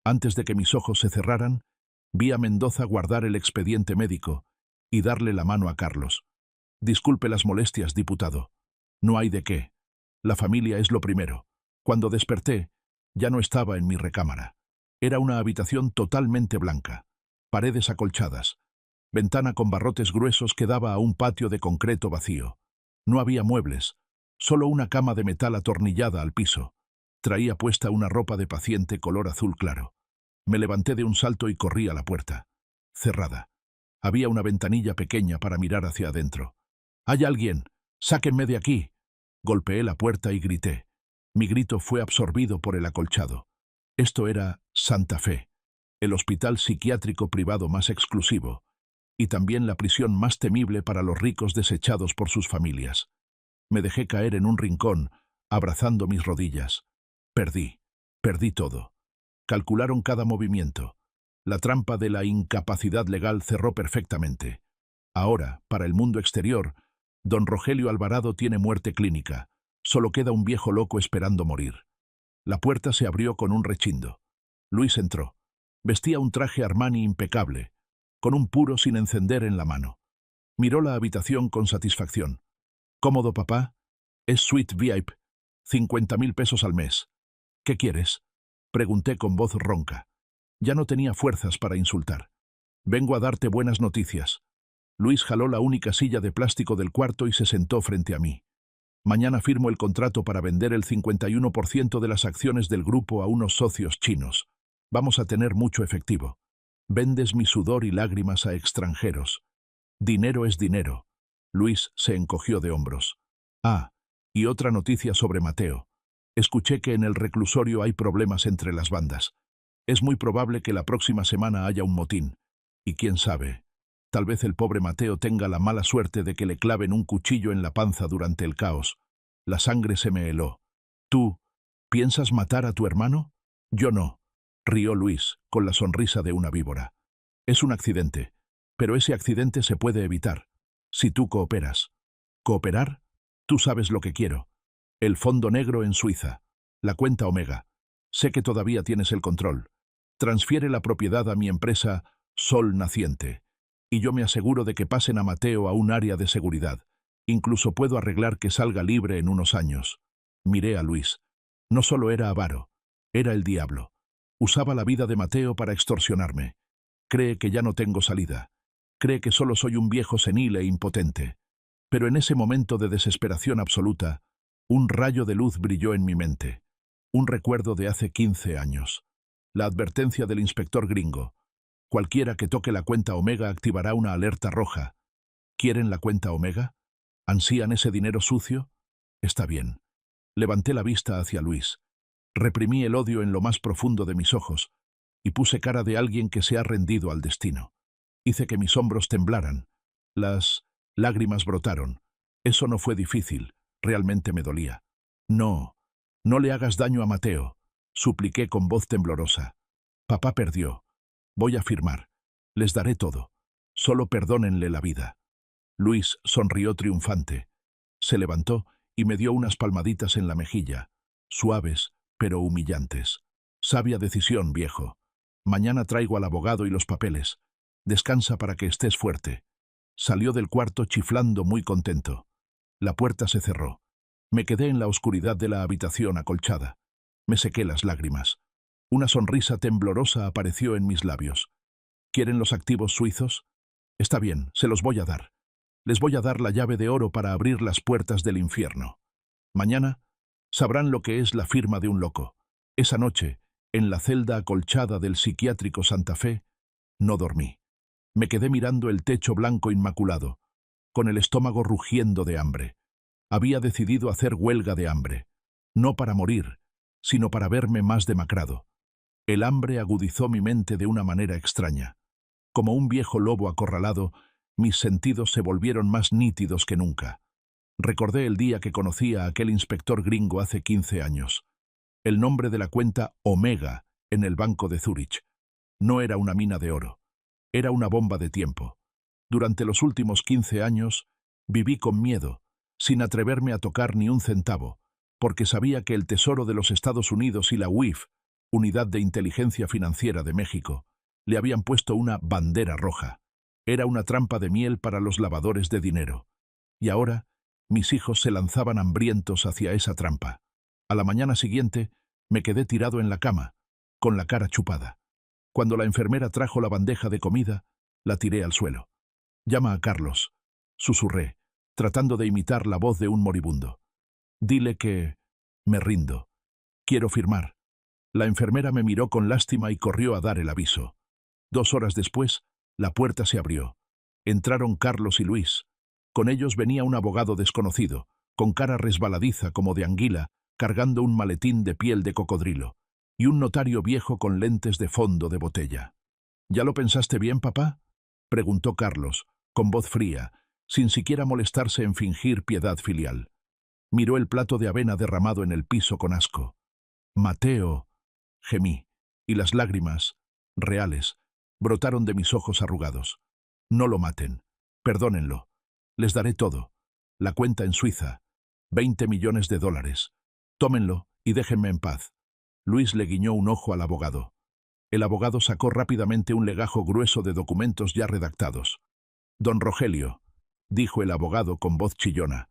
Antes de que mis ojos se cerraran, vi a Mendoza guardar el expediente médico y darle la mano a Carlos. «Disculpe las molestias, diputado». «No hay de qué. La familia es lo primero». Cuando desperté, ya no estaba en mi recámara. Era una habitación totalmente blanca. Paredes acolchadas. Ventana con barrotes gruesos que daba a un patio de concreto vacío. No había muebles, solo una cama de metal atornillada al piso. Traía puesta una ropa de paciente color azul claro. Me levanté de un salto y corrí a la puerta. Cerrada. Había una ventanilla pequeña para mirar hacia adentro. «¿Hay alguien? ¡Sáquenme de aquí!». Golpeé la puerta y grité. Mi grito fue absorbido por el acolchado. Esto era Santa Fe, el hospital psiquiátrico privado más exclusivo, y también la prisión más temible para los ricos desechados por sus familias. Me dejé caer en un rincón, abrazando mis rodillas. Perdí todo. Calcularon cada movimiento. La trampa de la incapacidad legal cerró perfectamente. Ahora, para el mundo exterior, don Rogelio Alvarado tiene muerte clínica. Solo queda un viejo loco esperando morir. La puerta se abrió con un rechindo. Luis entró. Vestía un traje Armani impecable, con un puro sin encender en la mano. Miró la habitación con satisfacción. «¿Cómodo, papá?». Es suite VIP, 50.000 pesos al mes. ¿Qué quieres? Pregunté con voz ronca. Ya no tenía fuerzas para insultar. Vengo a darte buenas noticias. Luis jaló la única silla de plástico del cuarto y se sentó frente a mí. Mañana firmo el contrato para vender el 51% de las acciones del grupo a unos socios chinos. Vamos a tener mucho efectivo. Vendes mi sudor y lágrimas a extranjeros. Dinero es dinero. Luis se encogió de hombros. Ah, y otra noticia sobre Mateo. Escuché que en el reclusorio hay problemas entre las bandas. Es muy probable que la próxima semana haya un motín. Y quién sabe, tal vez el pobre Mateo tenga la mala suerte de que le claven un cuchillo en la panza durante el caos. La sangre se me heló. ¿Tú piensas matar a tu hermano? Yo no, rió Luis, con la sonrisa de una víbora. Es un accidente, pero ese accidente se puede evitar, si tú cooperas. ¿Cooperar? Tú sabes lo que quiero. El fondo negro en Suiza. La cuenta Omega. Sé que todavía tienes el control. Transfiere la propiedad a mi empresa Sol Naciente. Y yo me aseguro de que pasen a Mateo a un área de seguridad. Incluso puedo arreglar que salga libre en unos años. Miré a Luis. No solo era avaro, era el diablo. Usaba la vida de Mateo para extorsionarme. Cree que ya no tengo salida. Cree que solo soy un viejo senil e impotente. Pero en ese momento de desesperación absoluta, un rayo de luz brilló en mi mente. Un recuerdo de hace 15 años. La advertencia del inspector gringo. Cualquiera que toque la cuenta Omega activará una alerta roja. ¿Quieren la cuenta Omega? ¿Ansían ese dinero sucio? Está bien. Levanté la vista hacia Luis. Reprimí el odio en lo más profundo de mis ojos y puse cara de alguien que se ha rendido al destino. Hice que mis hombros temblaran. Las lágrimas brotaron. Eso no fue difícil. Realmente me dolía. No, no le hagas daño a Mateo, supliqué con voz temblorosa. Papá perdió. Voy a firmar. Les daré todo. Solo perdónenle la vida. Luis sonrió triunfante. Se levantó y me dio unas palmaditas en la mejilla, suaves, pero humillantes. Sabia decisión, viejo. Mañana traigo al abogado y los papeles. Descansa para que estés fuerte. Salió del cuarto chiflando muy contento. La puerta se cerró. Me quedé en la oscuridad de la habitación acolchada. Me sequé las lágrimas. Una sonrisa temblorosa apareció en mis labios. ¿Quieren los activos suizos? Está bien, se los voy a dar. Les voy a dar la llave de oro para abrir las puertas del infierno. Mañana sabrán lo que es la firma de un loco. Esa noche, en la celda acolchada del psiquiátrico Santa Fe, no dormí. Me quedé mirando el techo blanco inmaculado, con el estómago rugiendo de hambre. Había decidido hacer huelga de hambre, no para morir, sino para verme más demacrado. El hambre agudizó mi mente de una manera extraña. Como un viejo lobo acorralado, mis sentidos se volvieron más nítidos que nunca. Recordé el día que conocí a aquel inspector gringo hace 15 años. El nombre de la cuenta Omega en el banco de Zúrich. No era una mina de oro. Era una bomba de tiempo. Durante los últimos 15 años, viví con miedo, sin atreverme a tocar ni un centavo, porque sabía que el Tesoro de los Estados Unidos y la UIF, Unidad de Inteligencia Financiera de México, le habían puesto una bandera roja. Era una trampa de miel para los lavadores de dinero. Y ahora, mis hijos se lanzaban hambrientos hacia esa trampa. A la mañana siguiente, me quedé tirado en la cama, con la cara chupada. Cuando la enfermera trajo la bandeja de comida, la tiré al suelo. «Llama a Carlos», susurré, tratando de imitar la voz de un moribundo. «Dile que me rindo. Quiero firmar». La enfermera me miró con lástima y corrió a dar el aviso. 2 horas después, la puerta se abrió. Entraron Carlos y Luis. Con ellos venía un abogado desconocido, con cara resbaladiza como de anguila, cargando un maletín de piel de cocodrilo, y un notario viejo con lentes de fondo de botella. «¿Ya lo pensaste bien, papá?», preguntó Carlos, con voz fría, sin siquiera molestarse en fingir piedad filial. Miró el plato de avena derramado en el piso con asco. «Mateo», gemí, y las lágrimas, reales, brotaron de mis ojos arrugados. «No lo maten. Perdónenlo. Les daré todo. La cuenta en Suiza. 20 millones de dólares. Tómenlo y déjenme en paz». Luis le guiñó un ojo al abogado. El abogado sacó rápidamente un legajo grueso de documentos ya redactados. «Don Rogelio», dijo el abogado con voz chillona,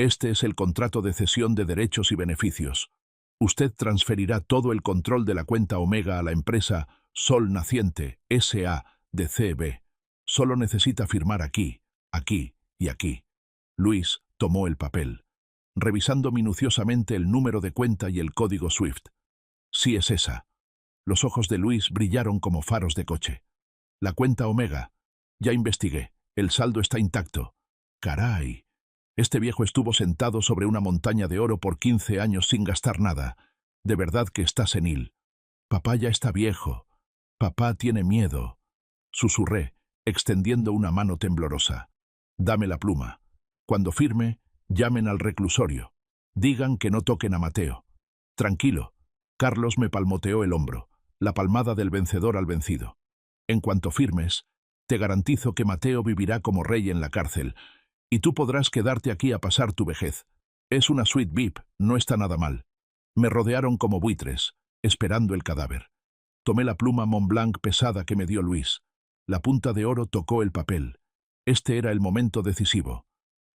Este es el contrato de cesión de derechos y beneficios. Usted transferirá todo el control de la cuenta Omega a la empresa Sol Naciente S.A. de C.B. Solo necesita firmar aquí, aquí y aquí. Luis tomó el papel, revisando minuciosamente el número de cuenta y el código SWIFT. Sí es esa. Los ojos de Luis brillaron como faros de coche. La cuenta Omega. Ya investigué. El saldo está intacto. Caray. Este viejo estuvo sentado sobre una montaña de oro por 15 años sin gastar nada. De verdad que está senil. Papá ya está viejo. Papá tiene miedo. Susurré, extendiendo una mano temblorosa. Dame la pluma. Cuando firme, llamen al reclusorio. Digan que no toquen a Mateo. Tranquilo. Carlos me palmoteó el hombro, la palmada del vencedor al vencido. En cuanto firmes, te garantizo que Mateo vivirá como rey en la cárcel, y tú podrás quedarte aquí a pasar tu vejez. Es una suite VIP, no está nada mal. Me rodearon como buitres, esperando el cadáver. Tomé la pluma Montblanc pesada que me dio Luis. La punta de oro tocó el papel. Este era el momento decisivo.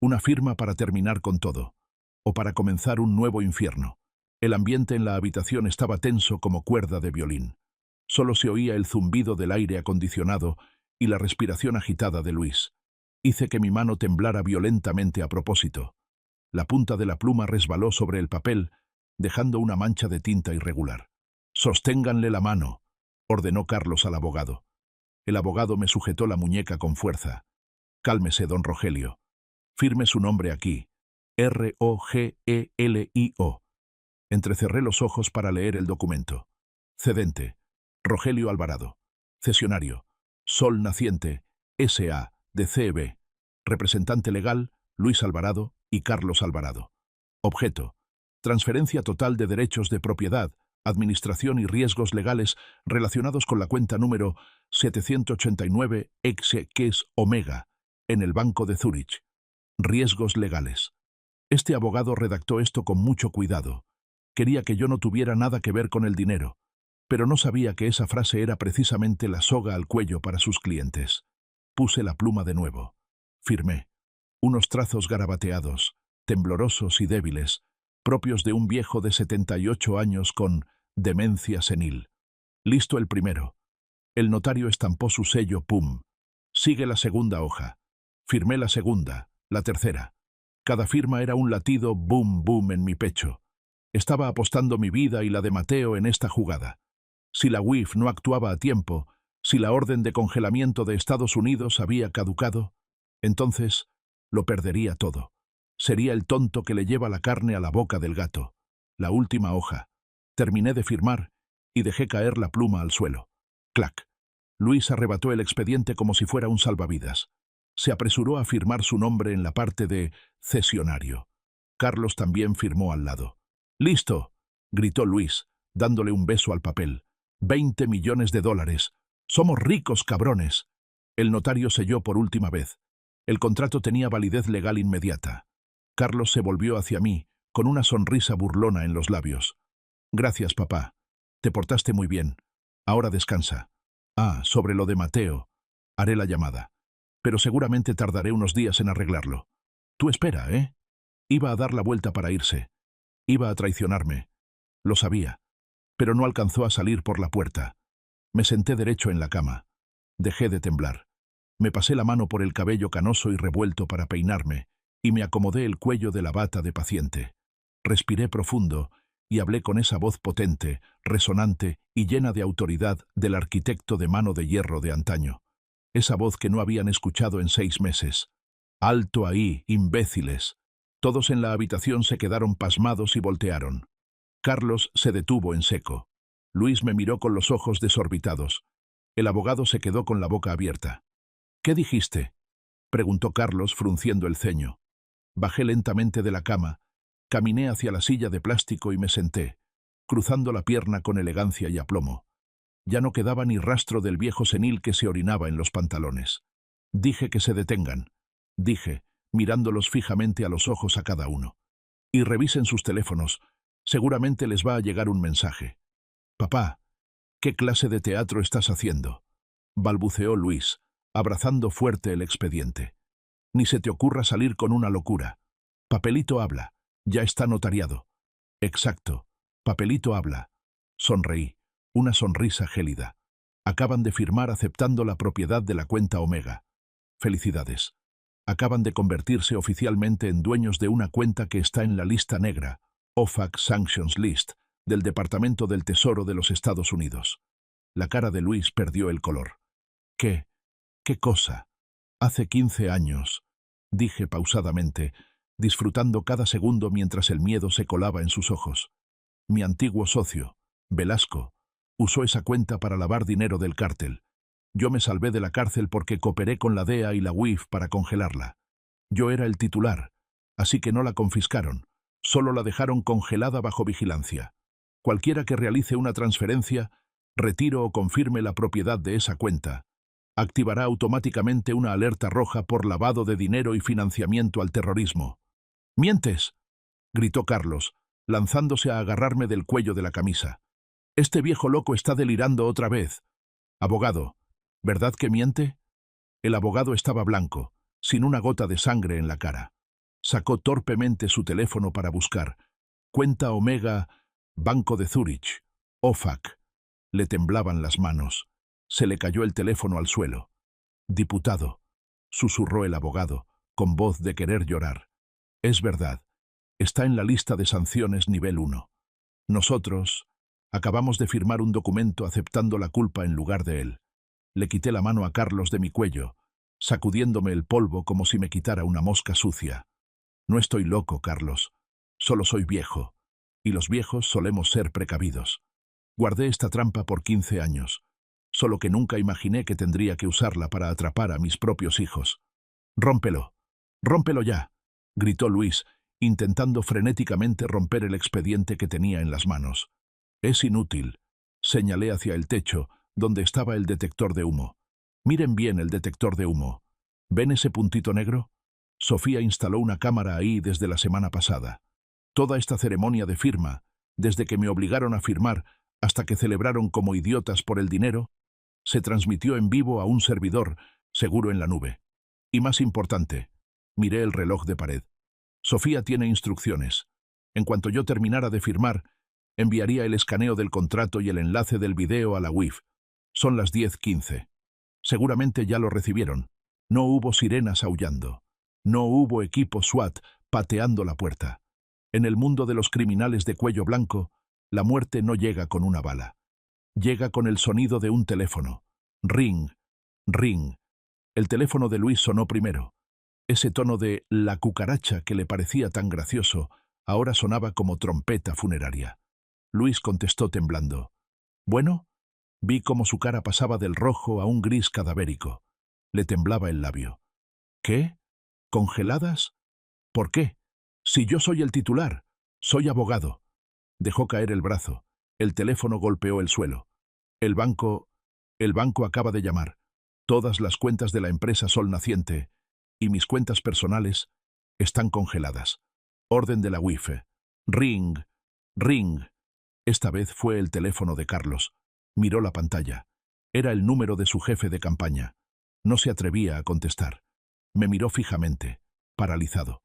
Una firma para terminar con todo, o para comenzar un nuevo infierno. El ambiente en la habitación estaba tenso como cuerda de violín. Solo se oía el zumbido del aire acondicionado y la respiración agitada de Luis. Hice que mi mano temblara violentamente a propósito. La punta de la pluma resbaló sobre el papel, dejando una mancha de tinta irregular. «Sosténganle la mano», ordenó Carlos al abogado. El abogado me sujetó la muñeca con fuerza. «Cálmese, don Rogelio. Firme su nombre aquí. R-O-G-E-L-I-O». Entrecerré los ojos para leer el documento. Cedente: Rogelio Alvarado. Cesionario: Sol Naciente S.A. de C.B. Representante legal: Luis Alvarado y Carlos Alvarado. Objeto: transferencia total de derechos de propiedad, administración y riesgos legales relacionados con la cuenta número 789 ex Omega en el Banco de Zúrich. Riesgos legales. Este abogado redactó esto con mucho cuidado. Quería que yo no tuviera nada que ver con el dinero, pero no sabía que esa frase era precisamente la soga al cuello para sus clientes. Puse la pluma de nuevo. Firmé. Unos trazos garabateados, temblorosos y débiles, propios de un viejo de 78 años con demencia senil. Listo el primero. El notario estampó su sello, pum. Sigue la segunda hoja. Firmé la segunda, la tercera. Cada firma era un latido boom boom en mi pecho. Estaba apostando mi vida y la de Mateo en esta jugada. Si la UIF no actuaba a tiempo, si la orden de congelamiento de Estados Unidos había caducado, entonces lo perdería todo. Sería el tonto que le lleva la carne a la boca del gato. La última hoja. Terminé de firmar y dejé caer la pluma al suelo. ¡Clac! Luis arrebató el expediente como si fuera un salvavidas. Se apresuró a firmar su nombre en la parte de cesionario. Carlos también firmó al lado. «¡Listo!», gritó Luis, dándole un beso al papel. $20 millones. ¡Somos ricos, cabrones!». El notario selló por última vez. El contrato tenía validez legal inmediata. Carlos se volvió hacia mí, con una sonrisa burlona en los labios. «Gracias, papá. Te portaste muy bien. Ahora descansa. Sobre lo de Mateo. Haré la llamada. Pero seguramente tardaré unos días en arreglarlo. Tú espera, ¿eh?». Iba a dar la vuelta para irse. Iba a traicionarme. Lo sabía. Pero no alcanzó a salir por la puerta. Me senté derecho en la cama. Dejé de temblar. Me pasé la mano por el cabello canoso y revuelto para peinarme, y me acomodé el cuello de la bata de paciente. Respiré profundo y hablé con esa voz potente, resonante y llena de autoridad del arquitecto de mano de hierro de antaño. Esa voz que no habían escuchado en 6 meses. «Alto ahí, imbéciles». Todos en la habitación se quedaron pasmados y voltearon. Carlos se detuvo en seco. Luis me miró con los ojos desorbitados. El abogado se quedó con la boca abierta. «¿Qué dijiste?», preguntó Carlos frunciendo el ceño. Bajé lentamente de la cama, caminé hacia la silla de plástico y me senté, cruzando la pierna con elegancia y aplomo. Ya no quedaba ni rastro del viejo senil que se orinaba en los pantalones. «Dije que se detengan», dije, mirándolos fijamente a los ojos a cada uno. «Y revisen sus teléfonos. Seguramente les va a llegar un mensaje». «Papá, ¿qué clase de teatro estás haciendo?», balbuceó Luis, abrazando fuerte el expediente. «Ni se te ocurra salir con una locura». Papelito habla. Ya está notariado. Exacto. Papelito habla. Sonreí. Una sonrisa gélida. Acaban de firmar aceptando la propiedad de la cuenta Omega. Felicidades. Acaban de convertirse oficialmente en dueños de una cuenta que está en la lista negra, OFAC Sanctions List, del Departamento del Tesoro de los Estados Unidos. La cara de Luis perdió el color. ¿Qué? ¿Qué cosa? Hace 15 años, dije pausadamente, disfrutando cada segundo mientras el miedo se colaba en sus ojos. Mi antiguo socio, Velasco, usó esa cuenta para lavar dinero del cártel. Yo me salvé de la cárcel porque cooperé con la DEA y la UIF para congelarla. Yo era el titular, así que no la confiscaron, solo la dejaron congelada bajo vigilancia. Cualquiera que realice una transferencia, retiro o confirme la propiedad de esa cuenta, activará automáticamente una alerta roja por lavado de dinero y financiamiento al terrorismo. —¡Mientes! —gritó Carlos, lanzándose a agarrarme del cuello de la camisa. —Este viejo loco está delirando otra vez. Abogado, ¿verdad que miente? El abogado estaba blanco, sin una gota de sangre en la cara. Sacó torpemente su teléfono para buscar. Cuenta Omega, Banco de Zúrich, OFAC. Le temblaban las manos. Se le cayó el teléfono al suelo. —Diputado —susurró el abogado, con voz de querer llorar—, es verdad. Está en la lista de sanciones nivel 1. Nosotros acabamos de firmar un documento aceptando la culpa en lugar de él. Le quité la mano a Carlos de mi cuello, sacudiéndome el polvo como si me quitara una mosca sucia. No estoy loco, Carlos. Solo soy viejo. Y los viejos solemos ser precavidos. Guardé esta trampa por 15 años. Solo que nunca imaginé que tendría que usarla para atrapar a mis propios hijos. —¡Rómpelo! ¡Rómpelo ya! —gritó Luis, intentando frenéticamente romper el expediente que tenía en las manos. —Es inútil —señalé hacia el techo, donde estaba el detector de humo. Miren bien el detector de humo. ¿Ven ese puntito negro? Sofía instaló una cámara ahí desde la semana pasada. Toda esta ceremonia de firma, desde que me obligaron a firmar hasta que celebraron como idiotas por el dinero, se transmitió en vivo a un servidor, seguro en la nube. Y más importante, miré el reloj de pared. Sofía tiene instrucciones. En cuanto yo terminara de firmar, enviaría el escaneo del contrato y el enlace del video a la UIF. Son las 10:15. Seguramente ya lo recibieron. No hubo sirenas aullando. No hubo equipo SWAT pateando la puerta. En el mundo de los criminales de cuello blanco, la muerte no llega con una bala. Llega con el sonido de un teléfono. Ring, ring. El teléfono de Luis sonó primero. Ese tono de la cucaracha que le parecía tan gracioso, ahora sonaba como trompeta funeraria. Luis contestó temblando. —¿Bueno? Vi cómo su cara pasaba del rojo a un gris cadavérico. Le temblaba el labio. —¿Qué? ¿Congeladas? ¿Por qué? Si yo soy el titular, soy abogado. Dejó caer el brazo. El teléfono golpeó el suelo. El banco acaba de llamar. Todas las cuentas de la empresa Sol Naciente y mis cuentas personales están congeladas. Orden de la UIF. Ring, ring. Esta vez fue el teléfono de Carlos. Miró la pantalla. Era el número de su jefe de campaña. No se atrevía a contestar. Me miró fijamente, paralizado.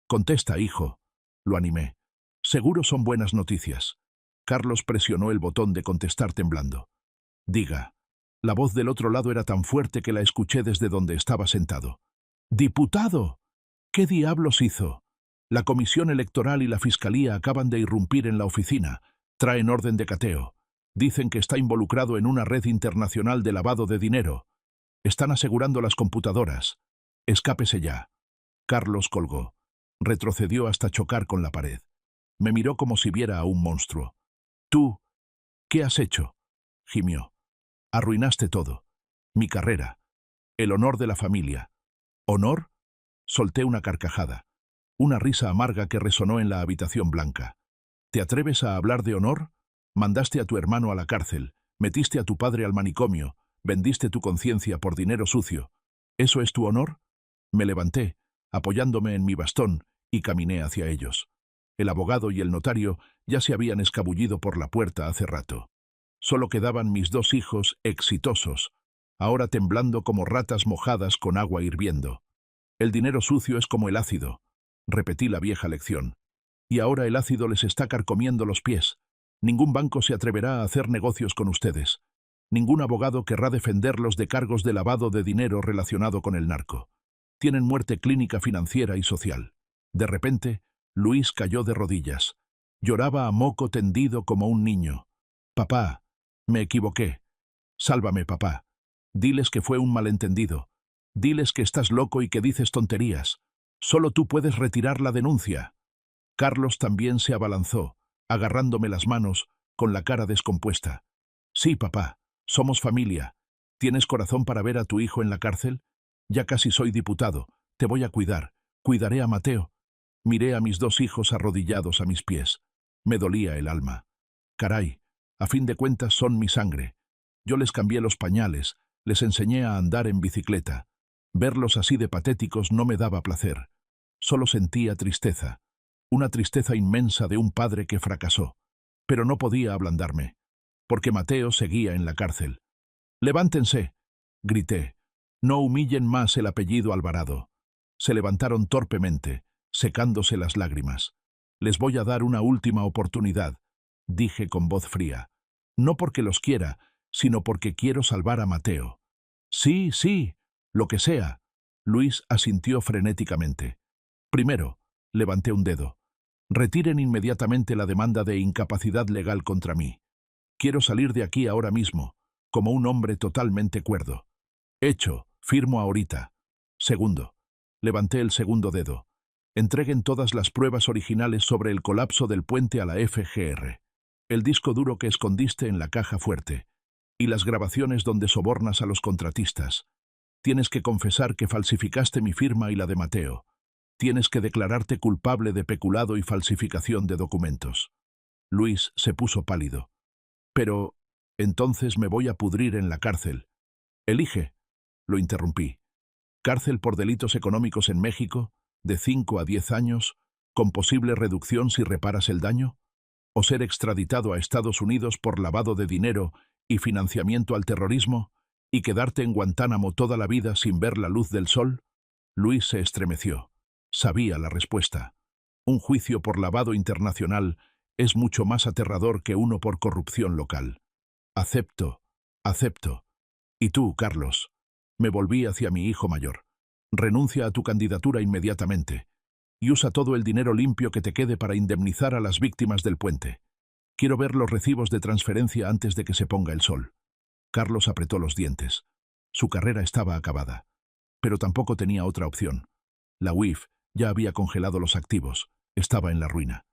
—Contesta, hijo —lo animé—. Seguro son buenas noticias. Carlos presionó el botón de contestar temblando. —Diga. La voz del otro lado era tan fuerte que la escuché desde donde estaba sentado. —¡Diputado! ¿Qué diablos hizo? La Comisión Electoral y la Fiscalía acaban de irrumpir en la oficina. Traen orden de cateo. Dicen que está involucrado en una red internacional de lavado de dinero. Están asegurando las computadoras. Escápese ya. Carlos colgó. Retrocedió hasta chocar con la pared. Me miró como si viera a un monstruo. —¿Tú? ¿Qué has hecho? —gimió. —Arruinaste todo. Mi carrera. El honor de la familia. ¿Honor? Solté una carcajada. Una risa amarga que resonó en la habitación blanca. ¿Te atreves a hablar de honor? Mandaste a tu hermano a la cárcel, metiste a tu padre al manicomio, vendiste tu conciencia por dinero sucio. ¿Eso es tu honor? Me levanté, apoyándome en mi bastón, y caminé hacia ellos. El abogado y el notario ya se habían escabullido por la puerta hace rato. Solo quedaban mis 2 hijos exitosos, ahora temblando como ratas mojadas con agua hirviendo. El dinero sucio es como el ácido. repetí la vieja lección. Y ahora el ácido les está carcomiendo los pies. Ningún banco se atreverá a hacer negocios con ustedes. Ningún abogado querrá defenderlos de cargos de lavado de dinero relacionado con el narco. Tienen muerte clínica, financiera y social. De repente, Luis cayó de rodillas. Lloraba a moco tendido como un niño. Papá, me equivoqué. Sálvame, papá. Diles que fue un malentendido. Diles que estás loco y que dices tonterías. Solo tú puedes retirar la denuncia. Carlos también se abalanzó, agarrándome las manos, con la cara descompuesta. Sí, papá, somos familia. ¿Tienes corazón para ver a tu hijo en la cárcel? Ya casi soy diputado. Te voy a cuidar. Cuidaré a Mateo. Miré a mis dos hijos arrodillados a mis pies. Me dolía el alma. Caray, a fin de cuentas son mi sangre. Yo les cambié los pañales, les enseñé a andar en bicicleta. Verlos así de patéticos no me daba placer. Solo sentía tristeza. Una tristeza inmensa de un padre que fracasó. Pero no podía ablandarme, porque Mateo seguía en la cárcel. «¡Levántense!», grité. «No humillen más el apellido Alvarado». Se levantaron torpemente, secándose las lágrimas. «Les voy a dar una última oportunidad», dije con voz fría. «No porque los quiera, sino porque quiero salvar a Mateo». «Sí, sí, lo que sea», Luis asintió frenéticamente. «Primero», levanté un dedo, «retiren inmediatamente la demanda de incapacidad legal contra mí. Quiero salir de aquí ahora mismo, como un hombre totalmente cuerdo». «Hecho, firmo ahorita». Segundo, levanté el segundo dedo. «Entreguen todas las pruebas originales sobre el colapso del puente a la FGR. El disco duro que escondiste en la caja fuerte. Y las grabaciones donde sobornas a los contratistas. Tienes que confesar que falsificaste mi firma y la de Mateo. Tienes que declararte culpable de peculado y falsificación de documentos». Luis se puso pálido. «Pero, entonces me voy a pudrir en la cárcel». «Elige», lo interrumpí. «Cárcel por delitos económicos en México, de 5 a 10 años, con posible reducción si reparas el daño, o ser extraditado a Estados Unidos por lavado de dinero y financiamiento al terrorismo, y quedarte en Guantánamo toda la vida sin ver la luz del sol». Luis se estremeció. Sabía la respuesta. Un juicio por lavado internacional es mucho más aterrador que uno por corrupción local. «Acepto, acepto. Y tú, Carlos». Me volví hacia mi hijo mayor. «Renuncia a tu candidatura inmediatamente y usa todo el dinero limpio que te quede para indemnizar a las víctimas del puente. Quiero ver los recibos de transferencia antes de que se ponga el sol». Carlos apretó los dientes. Su carrera estaba acabada. Pero tampoco tenía otra opción. La UIF ya había congelado los activos. Estaba en la ruina.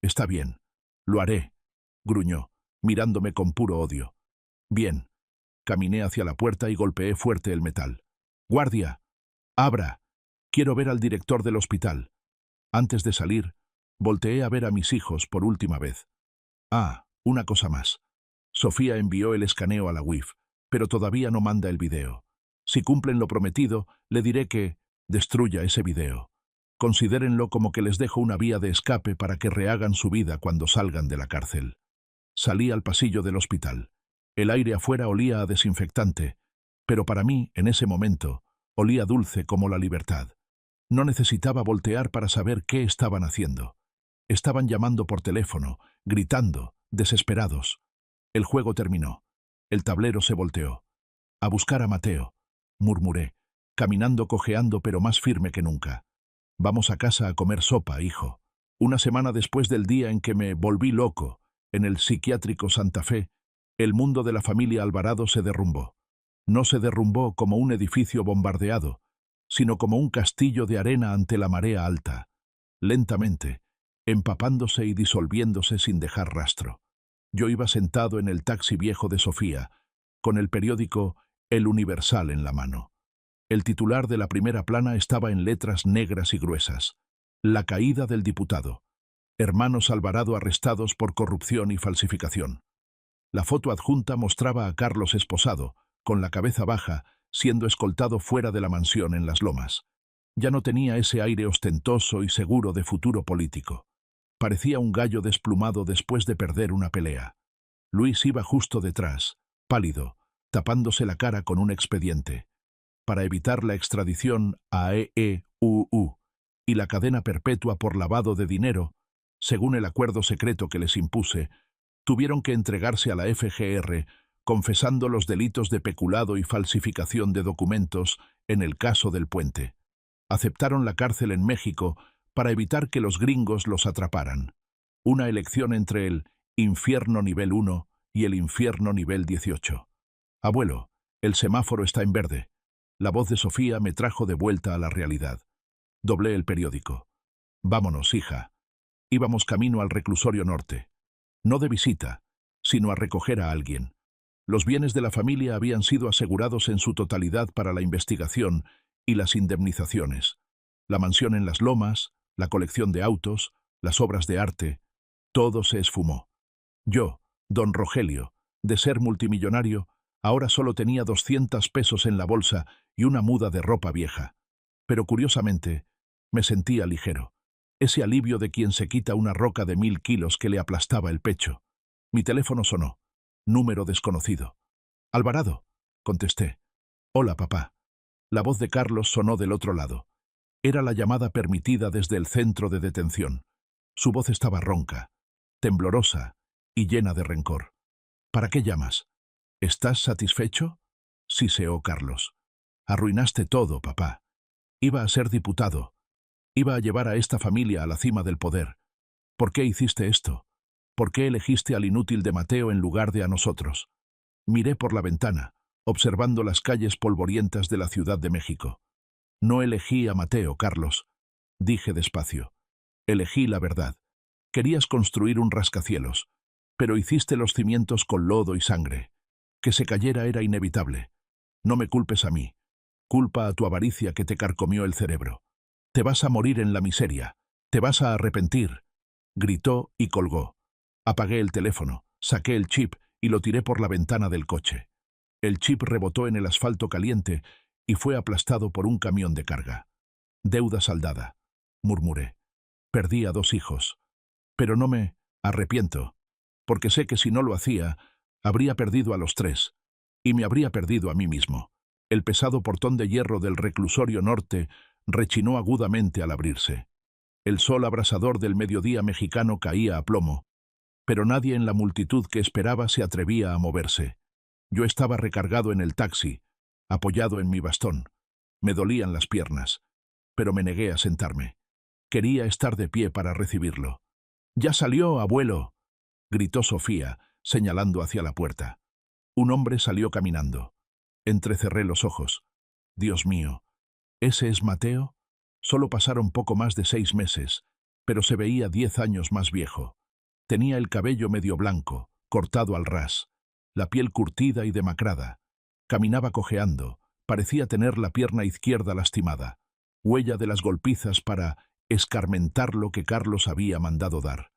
«Está bien. Lo haré», gruñó, mirándome con puro odio. «Bien». Caminé hacia la puerta y golpeé fuerte el metal. «¡Guardia! ¡Abra! Quiero ver al director del hospital». Antes de salir, volteé a ver a mis hijos por última vez. Ah, una cosa más. Sofía envió el escaneo a la UIF, pero todavía no manda el video. Si cumplen lo prometido, le diré que destruya ese video. Considérenlo como que les dejo una vía de escape para que rehagan su vida cuando salgan de la cárcel. Salí al pasillo del hospital. El aire afuera olía a desinfectante, pero para mí, en ese momento, olía dulce como la libertad. No necesitaba voltear para saber qué estaban haciendo. Estaban llamando por teléfono, gritando, desesperados. El juego terminó. El tablero se volteó. «A buscar a Mateo», murmuré, caminando cojeando pero más firme que nunca. «Vamos a casa a comer sopa, hijo». Una semana después del día en que me volví loco, en el psiquiátrico Santa Fe, el mundo de la familia Alvarado se derrumbó. No se derrumbó como un edificio bombardeado, sino como un castillo de arena ante la marea alta, lentamente, empapándose y disolviéndose sin dejar rastro. Yo iba sentado en el taxi viejo de Sofía, con el periódico El Universal en la mano. El titular de la primera plana estaba en letras negras y gruesas. «La caída del diputado. Hermanos Alvarado arrestados por corrupción y falsificación». La foto adjunta mostraba a Carlos esposado, con la cabeza baja, siendo escoltado fuera de la mansión en Las Lomas. Ya no tenía ese aire ostentoso y seguro de futuro político. Parecía un gallo desplumado después de perder una pelea. Luis iba justo detrás, pálido, tapándose la cara con un expediente, para evitar la extradición a EEUU, y la cadena perpetua por lavado de dinero, según el acuerdo secreto que les impuse, tuvieron que entregarse a la FGR, confesando los delitos de peculado y falsificación de documentos en el caso del puente. Aceptaron la cárcel en México para evitar que los gringos los atraparan. Una elección entre el infierno nivel 1 y el infierno nivel 18. Abuelo, el semáforo está en verde. La voz de Sofía me trajo de vuelta a la realidad. Doblé el periódico. Vámonos, hija. Íbamos camino al reclusorio norte. No de visita, sino a recoger a alguien. Los bienes de la familia habían sido asegurados en su totalidad para la investigación y las indemnizaciones. La mansión en las lomas, la colección de autos, las obras de arte, todo se esfumó. Yo, don Rogelio, de ser multimillonario, ahora solo tenía 200 pesos en la bolsa y una muda de ropa vieja. Pero curiosamente, me sentía ligero. Ese alivio de quien se quita una roca de 1000 kilos que le aplastaba el pecho. Mi teléfono sonó. Número desconocido. Alvarado, contesté. Hola, papá. La voz de Carlos sonó del otro lado. Era la llamada permitida desde el centro de detención. Su voz estaba ronca, temblorosa y llena de rencor. ¿Para qué llamas? ¿Estás satisfecho? Siseó Carlos. Arruinaste todo, papá. Iba a ser diputado. Iba a llevar a esta familia a la cima del poder. ¿Por qué hiciste esto? ¿Por qué elegiste al inútil de Mateo en lugar de a nosotros? Miré por la ventana, observando las calles polvorientas de la Ciudad de México. No elegí a Mateo, Carlos, dije despacio. Elegí la verdad. Querías construir un rascacielos, pero hiciste los cimientos con lodo y sangre. Que se cayera era inevitable. No me culpes a mí. Culpa a tu avaricia que te carcomió el cerebro. Te vas a morir en la miseria. Te vas a arrepentir. Gritó y colgó. Apagué el teléfono, saqué el chip y lo tiré por la ventana del coche. El chip rebotó en el asfalto caliente y fue aplastado por un camión de carga. Deuda saldada, murmuré. Perdí a 2 hijos. Pero no me arrepiento, porque sé que si no lo hacía, habría perdido a los 3, y me habría perdido a mí mismo. El pesado portón de hierro del reclusorio norte rechinó agudamente al abrirse. El sol abrasador del mediodía mexicano caía a plomo, pero nadie en la multitud que esperaba se atrevía a moverse. Yo estaba recargado en el taxi, apoyado en mi bastón. Me dolían las piernas, pero me negué a sentarme. Quería estar de pie para recibirlo. «¡Ya salió, abuelo!», gritó Sofía, señalando hacia la puerta. Un hombre salió caminando. Entrecerré los ojos. Dios mío, ¿ese es Mateo? Solo pasaron poco más de 6 meses, pero se veía 10 años más viejo. Tenía el cabello medio blanco, cortado al ras, la piel curtida y demacrada. Caminaba cojeando, parecía tener la pierna izquierda lastimada, huella de las golpizas para escarmentar lo que Carlos había mandado dar.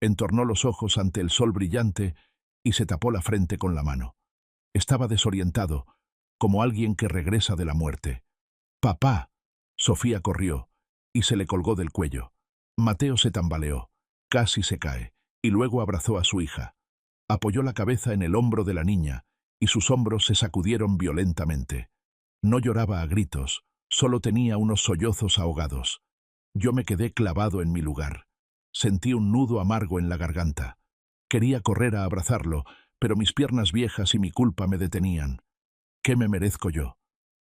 Entornó los ojos ante el sol brillante y se tapó la frente con la mano. Estaba desorientado, como alguien que regresa de la muerte. «¡Papá!». Sofía corrió y se le colgó del cuello. Mateo se tambaleó, casi se cae, y luego abrazó a su hija. Apoyó la cabeza en el hombro de la niña y sus hombros se sacudieron violentamente. No lloraba a gritos, solo tenía unos sollozos ahogados. Yo me quedé clavado en mi lugar. Sentí un nudo amargo en la garganta. Quería correr a abrazarlo, pero mis piernas viejas y mi culpa me detenían. ¿Qué me merezco yo?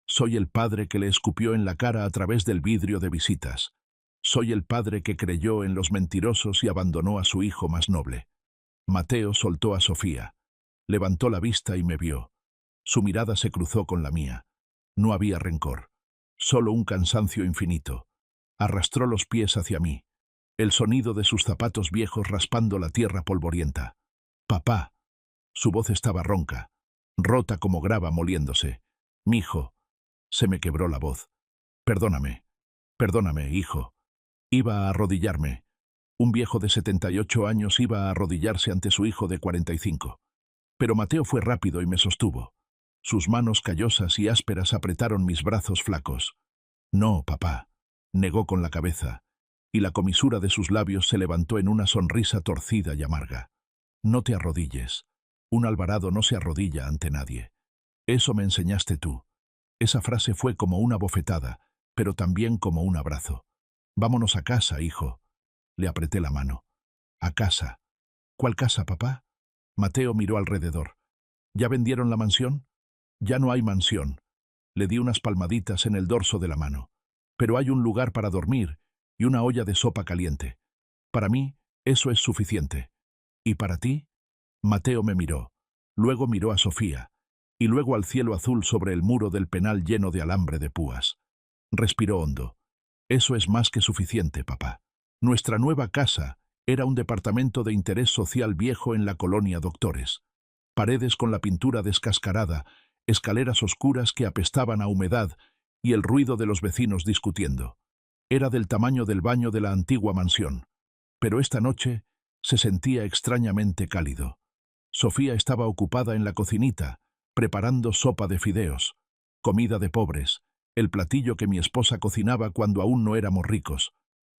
Soy el padre que le escupió en la cara a través del vidrio de visitas. Soy el padre que creyó en los mentirosos y abandonó a su hijo más noble. Mateo soltó a Sofía. Levantó la vista y me vio. Su mirada se cruzó con la mía. No había rencor, solo un cansancio infinito. Arrastró los pies hacia mí. El sonido de sus zapatos viejos raspando la tierra polvorienta. «Papá». Su voz estaba ronca, rota como grava moliéndose. «Mijo». Se me quebró la voz. «Perdóname. Perdóname, hijo». Iba a arrodillarme. Un viejo de 78 años iba a arrodillarse ante su hijo de 45. Pero Mateo fue rápido y me sostuvo. Sus manos callosas y ásperas apretaron mis brazos flacos. «No, papá», negó con la cabeza, y la comisura de sus labios se levantó en una sonrisa torcida y amarga. «No te arrodilles. Un Alvarado no se arrodilla ante nadie. Eso me enseñaste tú». Esa frase fue como una bofetada, pero también como un abrazo. Vámonos a casa, hijo. Le apreté la mano. A casa. ¿Cuál casa, papá? Mateo miró alrededor. ¿Ya vendieron la mansión? Ya no hay mansión. Le di unas palmaditas en el dorso de la mano. Pero hay un lugar para dormir y una olla de sopa caliente. Para mí, eso es suficiente. ¿Y para ti? Mateo me miró. Luego miró a Sofía. Y luego al cielo azul sobre el muro del penal lleno de alambre de púas. Respiró hondo. Eso es más que suficiente, papá. Nuestra nueva casa era un departamento de interés social viejo en la colonia Doctores. Paredes con la pintura descascarada, escaleras oscuras que apestaban a humedad y el ruido de los vecinos discutiendo. Era del tamaño del baño de la antigua mansión. Pero esta noche se sentía extrañamente cálido. Sofía estaba ocupada en la cocinita, preparando sopa de fideos, comida de pobres, el platillo que mi esposa cocinaba cuando aún no éramos ricos.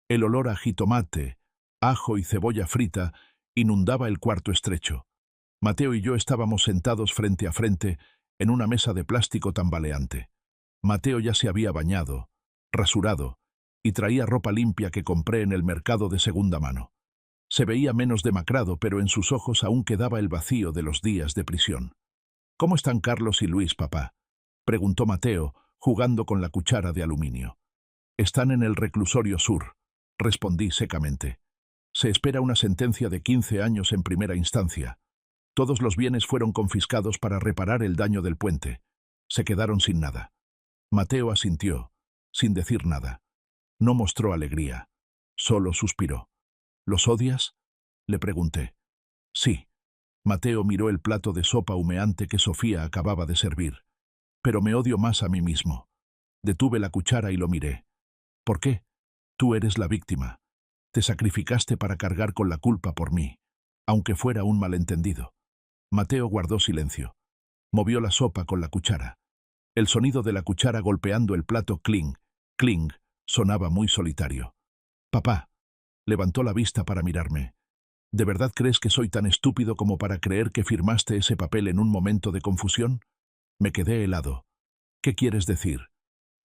El olor a jitomate, ajo y cebolla frita inundaba el cuarto estrecho. Mateo y yo estábamos sentados frente a frente en una mesa de plástico tambaleante. Mateo ya se había bañado, rasurado, y traía ropa limpia que compré en el mercado de segunda mano. Se veía menos demacrado, pero en sus ojos aún quedaba el vacío de los días de prisión. ¿Cómo están Carlos y Luis, papá?, preguntó Mateo, jugando con la cuchara de aluminio. Están en el reclusorio sur, respondí secamente. Se espera una sentencia de 15 años en primera instancia. Todos los bienes fueron confiscados para reparar el daño del puente. Se quedaron sin nada. Mateo asintió, sin decir nada. No mostró alegría. Solo suspiró. ¿Los odias?, le pregunté. Sí. Mateo miró el plato de sopa humeante que Sofía acababa de servir. Pero me odio más a mí mismo. Detuve la cuchara y lo miré. ¿Por qué? Tú eres la víctima. Te sacrificaste para cargar con la culpa por mí, aunque fuera un malentendido. Mateo guardó silencio. Movió la sopa con la cuchara. El sonido de la cuchara golpeando el plato cling, cling, sonaba muy solitario. Papá. Levantó la vista para mirarme. ¿De verdad crees que soy tan estúpido como para creer que firmaste ese papel en un momento de confusión? Me quedé helado. ¿Qué quieres decir?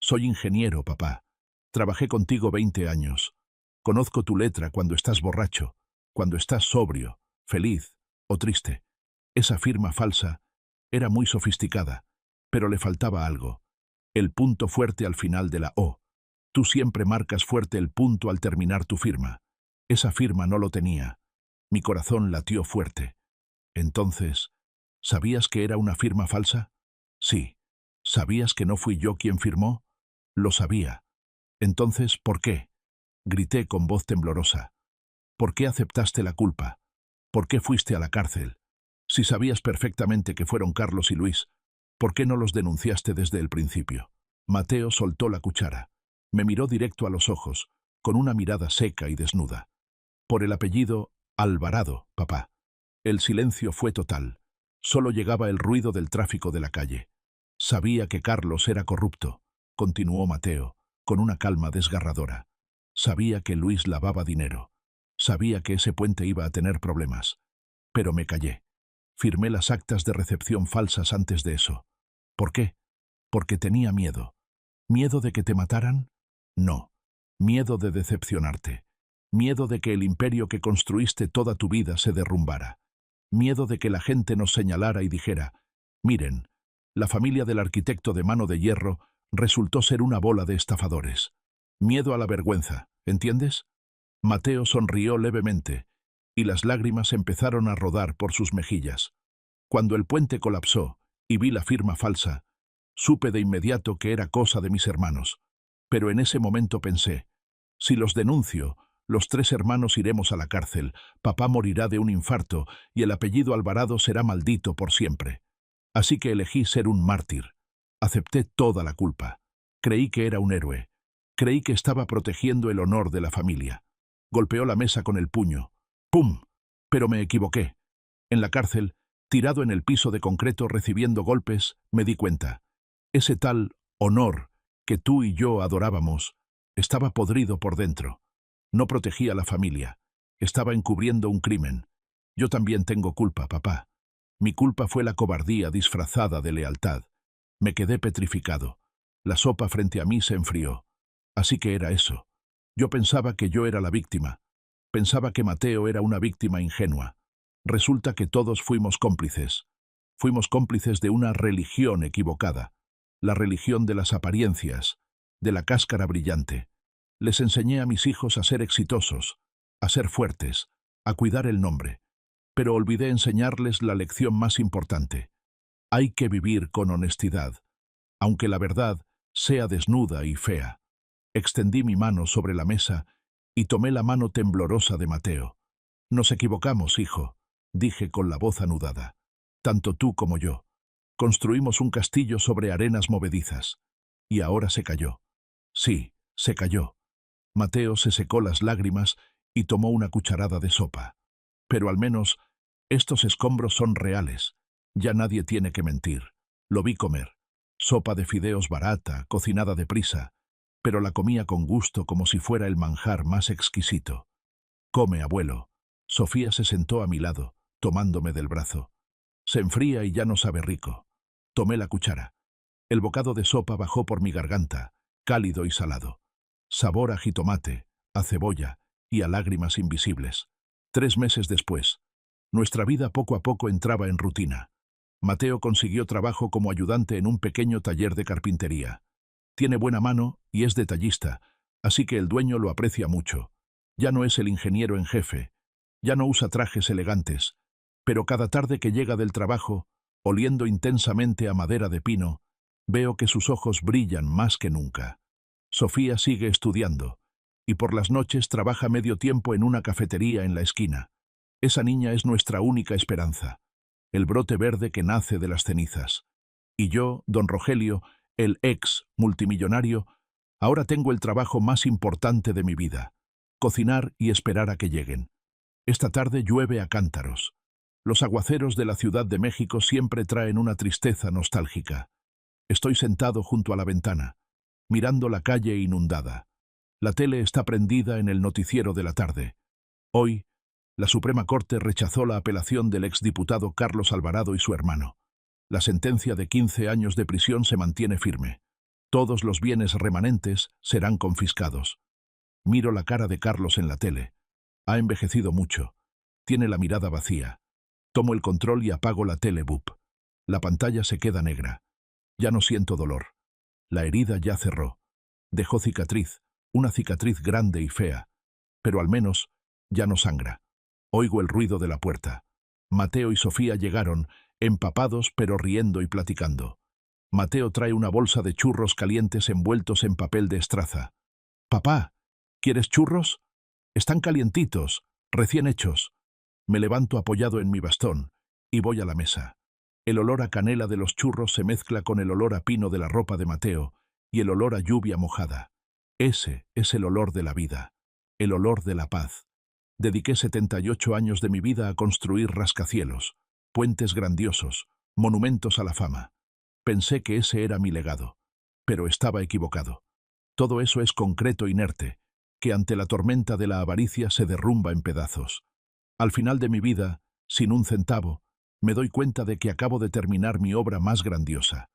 Soy ingeniero, papá. Trabajé contigo 20 años. Conozco tu letra cuando estás borracho, cuando estás sobrio, feliz o triste. Esa firma falsa era muy sofisticada, pero le faltaba algo. El punto fuerte al final de la O. Tú siempre marcas fuerte el punto al terminar tu firma. Esa firma no lo tenía. Mi corazón latió fuerte. Entonces, ¿sabías que era una firma falsa? Sí. ¿Sabías que no fui yo quien firmó? Lo sabía. Entonces, ¿por qué? Grité con voz temblorosa. ¿Por qué aceptaste la culpa? ¿Por qué fuiste a la cárcel? Si sabías perfectamente que fueron Carlos y Luis, ¿por qué no los denunciaste desde el principio? Mateo soltó la cuchara. Me miró directo a los ojos, con una mirada seca y desnuda. Por el apellido Alvarado, papá. El silencio fue total. Solo llegaba el ruido del tráfico de la calle. Sabía que Carlos era corrupto, continuó Mateo, con una calma desgarradora. Sabía que Luis lavaba dinero. Sabía que ese puente iba a tener problemas. Pero me callé. Firmé las actas de recepción falsas antes de eso. ¿Por qué? Porque tenía miedo. ¿Miedo de que te mataran? No. Miedo de decepcionarte. Miedo de que el imperio que construiste toda tu vida se derrumbara. Miedo de que la gente nos señalara y dijera, miren, la familia del arquitecto de mano de hierro resultó ser una bola de estafadores. Miedo a la vergüenza, ¿entiendes? Mateo sonrió levemente, y las lágrimas empezaron a rodar por sus mejillas. Cuando el puente colapsó y vi la firma falsa, supe de inmediato que era cosa de mis hermanos. Pero en ese momento pensé, si los denuncio, los 3 hermanos iremos a la cárcel, papá morirá de un infarto y el apellido Alvarado será maldito por siempre. Así que elegí ser un mártir. Acepté toda la culpa. Creí que era un héroe. Creí que estaba protegiendo el honor de la familia. Golpeó la mesa con el puño. ¡Pum! Pero me equivoqué. En la cárcel, tirado en el piso de concreto recibiendo golpes, me di cuenta. Ese tal honor que tú y yo adorábamos estaba podrido por dentro. No protegía a la familia. Estaba encubriendo un crimen. Yo también tengo culpa, papá. Mi culpa fue la cobardía disfrazada de lealtad. Me quedé petrificado. La sopa frente a mí se enfrió. Así que era eso. Yo pensaba que yo era la víctima. Pensaba que Mateo era una víctima ingenua. Resulta que todos fuimos cómplices. Fuimos cómplices de una religión equivocada. La religión de las apariencias, de la cáscara brillante. Les enseñé a mis hijos a ser exitosos, a ser fuertes, a cuidar el nombre. Pero olvidé enseñarles la lección más importante. Hay que vivir con honestidad, aunque la verdad sea desnuda y fea. Extendí mi mano sobre la mesa y tomé la mano temblorosa de Mateo. Nos equivocamos, hijo, dije con la voz anudada. Tanto tú como yo. Construimos un castillo sobre arenas movedizas. Y ahora se cayó. Sí, se cayó. Mateo se secó las lágrimas y tomó una cucharada de sopa. Pero al menos estos escombros son reales. Ya nadie tiene que mentir. Lo vi comer. Sopa de fideos barata, cocinada deprisa, pero la comía con gusto como si fuera el manjar más exquisito. Come, abuelo. Sofía se sentó a mi lado, tomándome del brazo. Se enfría y ya no sabe rico. Tomé la cuchara. El bocado de sopa bajó por mi garganta, cálido y salado. Sabor a jitomate, a cebolla y a lágrimas invisibles. 3 meses después, nuestra vida poco a poco entraba en rutina. Mateo consiguió trabajo como ayudante en un pequeño taller de carpintería. Tiene buena mano y es detallista, así que el dueño lo aprecia mucho. Ya no es el ingeniero en jefe, ya no usa trajes elegantes, pero cada tarde que llega del trabajo, oliendo intensamente a madera de pino, veo que sus ojos brillan más que nunca. Sofía sigue estudiando, y por las noches trabaja medio tiempo en una cafetería en la esquina. Esa niña es nuestra única esperanza, el brote verde que nace de las cenizas. Y yo, don Rogelio, el ex multimillonario, ahora tengo el trabajo más importante de mi vida: cocinar y esperar a que lleguen. Esta tarde llueve a cántaros. Los aguaceros de la Ciudad de México siempre traen una tristeza nostálgica. Estoy sentado junto a la ventana, mirando la calle inundada. La tele está prendida en el noticiero de la tarde. Hoy, la Suprema Corte rechazó la apelación del exdiputado Carlos Alvarado y su hermano. La sentencia de 15 años de prisión se mantiene firme. Todos los bienes remanentes serán confiscados. Miro la cara de Carlos en la tele. Ha envejecido mucho. Tiene la mirada vacía. Tomo el control y apago la tele BUP. La pantalla se queda negra. Ya no siento dolor. La herida ya cerró. Dejó cicatriz, una cicatriz grande y fea. Pero al menos ya no sangra. Oigo el ruido de la puerta. Mateo y Sofía llegaron, empapados pero riendo y platicando. Mateo trae una bolsa de churros calientes envueltos en papel de estraza. «Papá, ¿quieres churros? Están calientitos, recién hechos». Me levanto apoyado en mi bastón y voy a la mesa. El olor a canela de los churros se mezcla con el olor a pino de la ropa de Mateo y el olor a lluvia mojada. Ese es el olor de la vida, el olor de la paz. Dediqué 78 años de mi vida a construir rascacielos, puentes grandiosos, monumentos a la fama. Pensé que ese era mi legado, pero estaba equivocado. Todo eso es concreto inerte, que ante la tormenta de la avaricia se derrumba en pedazos. Al final de mi vida, sin un centavo, me doy cuenta de que acabo de terminar mi obra más grandiosa,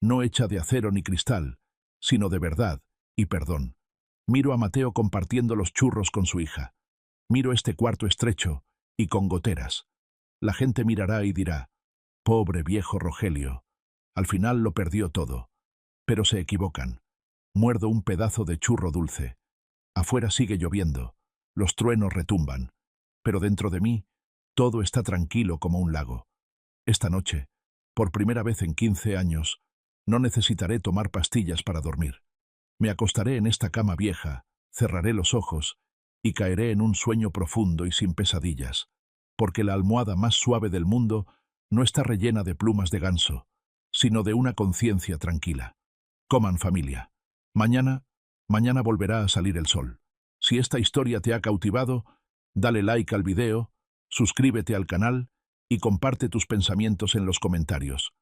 no hecha de acero ni cristal, sino de verdad y perdón. Miro a Mateo compartiendo los churros con su hija. Miro este cuarto estrecho y con goteras. La gente mirará y dirá: «Pobre viejo Rogelio, al final lo perdió todo». Pero se equivocan. Muerdo un pedazo de churro dulce. Afuera sigue lloviendo, los truenos retumban, pero dentro de mí todo está tranquilo como un lago. Esta noche, por primera vez en 15 años, no necesitaré tomar pastillas para dormir. Me acostaré en esta cama vieja, cerraré los ojos y caeré en un sueño profundo y sin pesadillas, porque la almohada más suave del mundo no está rellena de plumas de ganso, sino de una conciencia tranquila. Coman, familia. Mañana volverá a salir el sol. Si esta historia te ha cautivado, dale like al video, suscríbete al canal y comparte tus pensamientos en los comentarios.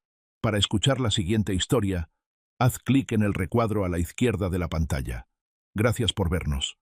Para escuchar la siguiente historia, haz clic en el recuadro a la izquierda de la pantalla. Gracias por vernos.